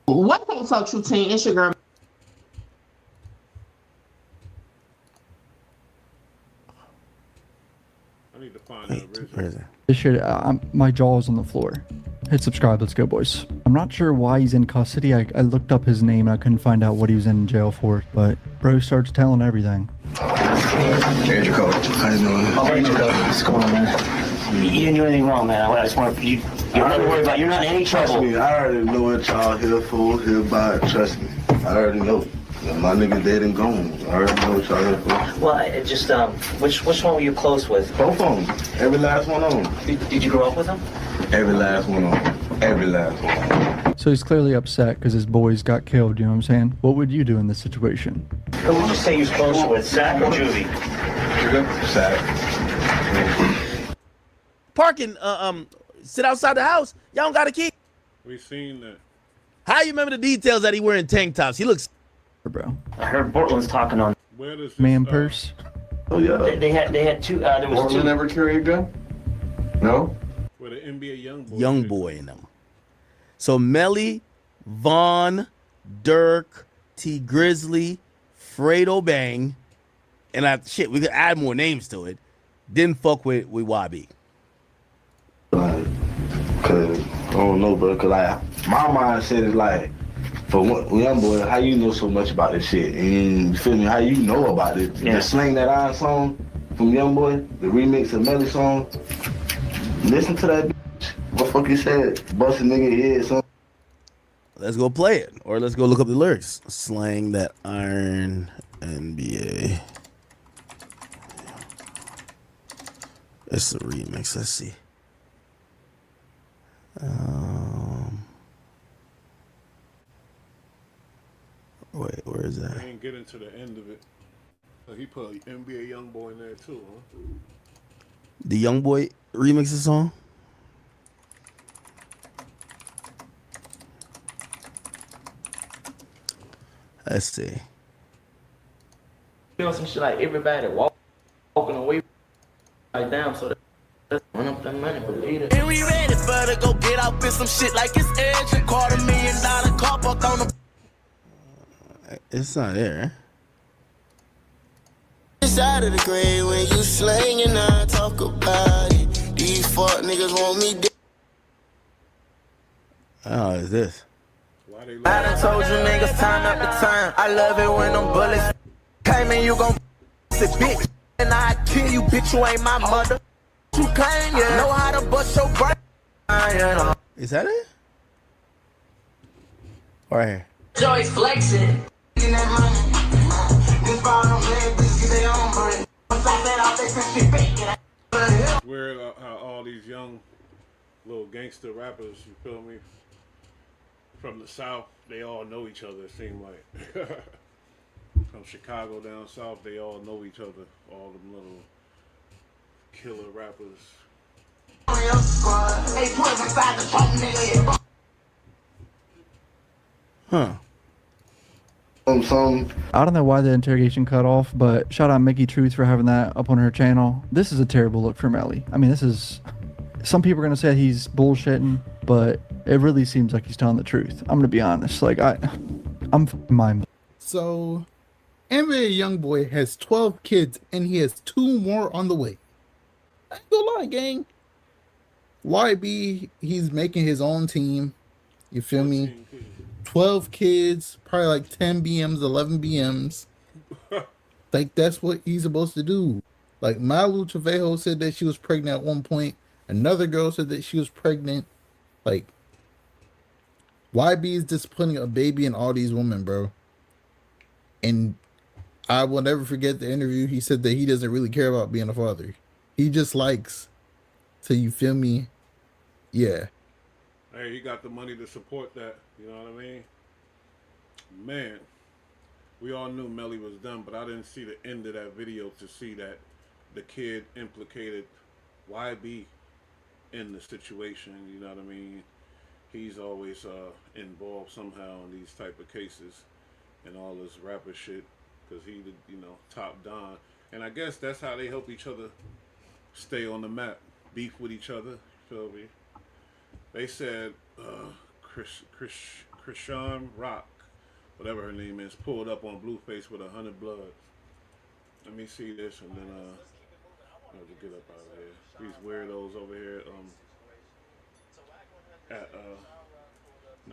What can't talk routine Instagram? I need to find the original. Where is it? This shit, my jaw's on the floor. Hit subscribe. Let's go, boys. I'm not sure why he's in custody. I looked up his name and I couldn't find out what he was in jail for. But bro starts telling everything. Hey, Jacob. How you doing? Oh, hey, Jacob. What's going on, man? You didn't do anything wrong, man. I just want you don't have to worry about it. You're not in any trouble. Trust me, I already know what y'all here for, here by. Trust me. I already know. My nigga dead and gone. I already know what y'all here for. Well, it just, which one were you close with? Both of them. Every last one of them. Did you grow up with them? Every last one of them. Every last one of them. So he's clearly upset because his boys got killed, you know what I'm saying? What would you do in this situation? Who would you say you're close with, Sack or Juvie? Sack. Parking, sit outside the house. Y'all don't got a key. We seen that. How you remember the details that he wearing tank tops? He looks, bro. I heard Portland's talking on. Where does this, Man purse. Oh yeah. They had two. There was Portland two. never carry a gun? No. Where the NBA young boy in them. So Melly, Vaughn, Dirk, T Grizzly, Fredo Bang, and we could add more names to it. Didn't fuck with Wabi. Cause I don't know, bro. Cause my mindset is like, for young boy, how you know so much about this shit? And you feel me? How you know about it? Yeah. The Slang That Iron song from Young Boy, the remix of Melly song. Listen to that bitch. What the fuck you said? Bust a nigga head, son. Let's go play it, or let's go look up the lyrics. Slang That Iron NBA. It's the remix. Let's see. Wait, where is that? I ain't getting to the end of it. So he put NBA Young Boy in there too, huh? The Young Boy remix the song. Let's see. You know, some shit like everybody walking away like damn, so that's run up that money, believe it. And we ready for to go get out in some shit like it's edge and $250,000 car parked on the. It's not there. Out of the grave when you slang and I talk about it. These fuck niggas want me dead. Oh, is this? Why I done told you niggas time after time. I love it when them bullets came and you gon' bitch. And I kill you, bitch, you ain't my mother. You claim you know how to bust your brain. Is that it? Right here. Joy's flexing. Weird how all these young little gangster rappers, you feel me, from the South, they all know each other, it seems like. From Chicago down south, they all know each other. All them little killer rappers. Huh. I don't know why the interrogation cut off, but shout out Mickey Truth for having that up on her channel. This is a terrible look for Melly. I mean, this is... Some people are going to say he's bullshitting, but it really seems like he's telling the truth. I'm going to be honest. Like, I'm mind. So, NBA Youngboy has 12 kids, and he has 2 more on the way. I ain't gonna lie, gang. YB, he's making his own team. You feel me? 12 kids, probably like 10 BMs, 11 BMs. Like, that's what he's supposed to do. Like, Malu Trevejo said that she was pregnant at one point. Another girl said that she was pregnant. Like, YB is disciplining a baby and all these women, bro. And I will never forget the interview. He said that he doesn't really care about being a father. He just likes to, you feel me? Yeah. Hey, he got the money to support that. You know what I mean? Man, we all knew Melly was done, but I didn't see the end of that video to see that the kid implicated YB in the situation. You know what I mean? He's always involved somehow in these type of cases and all this rapper shit because he, you know, top don. And I guess that's how they help each other stay on the map, beef with each other. Feel me? They said Krishan Rock, whatever her name is, pulled up on Blueface with 100 Bloods. Let me see this and then I have to get up out of here. These weirdos over here nah,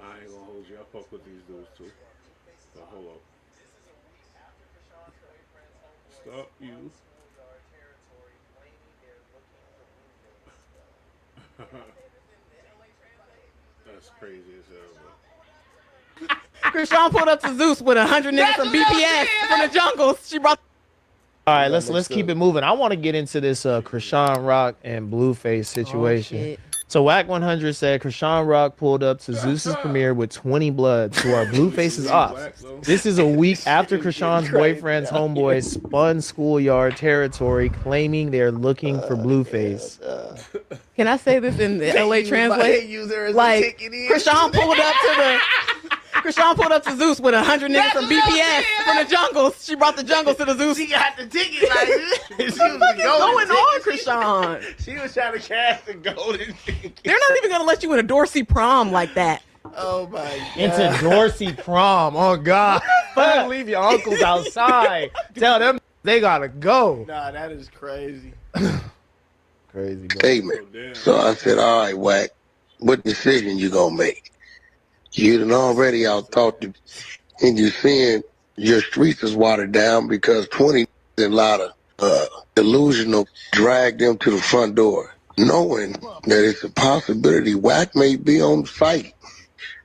I ain't gonna hold you. I fuck with these dudes too. But hold up. Stop you. That's crazy as hell, bro. Krishan pulled up to Zeus with 100 niggas from BPS from the jungles. She brought. All right, let's keep it moving. I want to get into this Krishan Rock and Blueface situation. So Whack 100 said Krishan Rock pulled up to Zeus's premiere with 20 Bloods who are Blueface's ops. This is a week after Krishan's boyfriend's homeboys spun schoolyard territory claiming they're looking for Blueface. Can I say this in the LA translate? Like Krishan pulled up to Zeus with 100 niggas from BPS from the jungles. She brought the jungles to the Zeus. She got the ticket like this. What is going on, Krishan? She was trying to cash the golden ticket. They're not even gonna let you in a Dorsey prom like that. Oh my God. Into Dorsey prom. Oh God. Fuck, leave your uncles outside. Tell them they gotta go. Nah, that is crazy. Crazy. Statement. So I said, all right, Whack, what decision you gonna make? You done already out thought that, and you're seeing your streets is watered down because 20 and a lot of delusional drag them to the front door, knowing that it's a possibility Whack may be on site.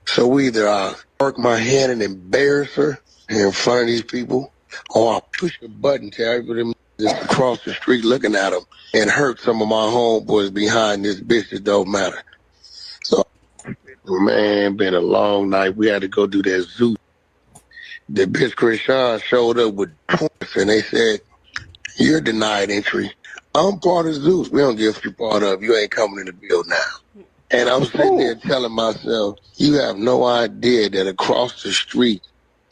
So either I work my hand and embarrass her in front of these people, or I push a button to everybody just across the street looking at them and hurt some of my homeboys behind this bitch that don't matter. So, man, been a long night. We had to go do that zoo. The bitch Krishan showed up with points and they said, you're denied entry. I'm part of Zeus. We don't give you part of. You ain't coming in the bill now. And I'm sitting there telling myself, you have no idea that across the street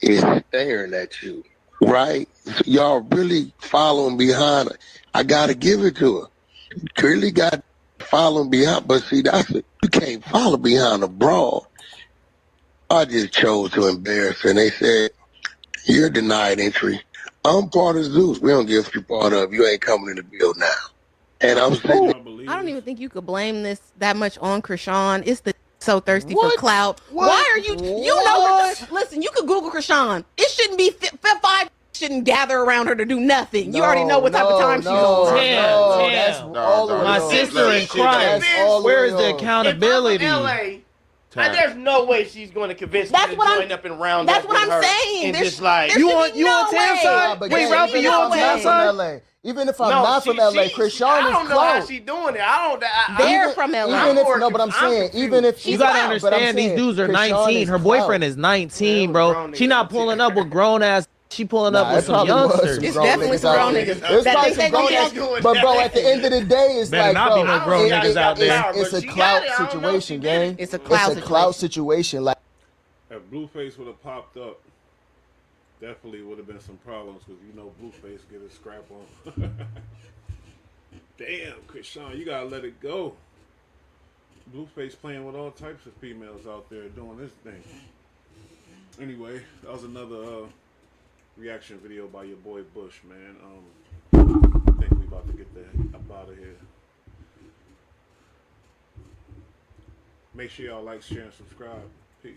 is staring at you, right? So y'all really following behind her. I got to give it to her. Really got following behind, but see, that's it. You can't follow behind a broad. I just chose to embarrass her. And they said, you're denied entry. I'm part of Zeus. We don't give you part of. You ain't coming in the bill now. And I'm saying, I don't even think you could blame this that much on Krishan. It's the So thirsty for clout. Why are you? You know, listen. You could Google Krishan. It shouldn't be 5 shouldn't gather around her to do nothing. You already know what type of time she's on. My sister in Christ. Where is the accountability? There's no way she's going to convince me to join up and round That's up what with I'm her saying. and There just sh- like there You should want be you no on Tam's way. side? But Wait, there Ralphie, should be you no on way. Tam's from side? LA. Even if I'm No, not from LA, Krishan I is don't know how close. she doing it. I don't. They're Even- from LA. Even if no, but I'm saying, even if You she's gotta out, but I'm understand, these saying dudes are Krishan 19. is Her boyfriend clout. is 19, bro. She not pulling up with grown ass. She pulling up Nah, with it some probably was youngsters. some It's grown definitely niggas some out grown there. niggas There's that probably think some they grown gonna ass. get But bro, at the end of the day, it's Better like, not bro, be no grown niggas out there. It's a clout situation, gang. It's a clout situation. Like, If Blueface would have popped up, definitely would have been some problems because you know Blueface get his scrap on. Damn, Krishan, you gotta let it go. Blueface playing with all types of females out there doing this thing. Anyway, that was another reaction video by your boy Bush, man. I think we about to get the up out of here. Make sure y'all like, share, and subscribe. Peace.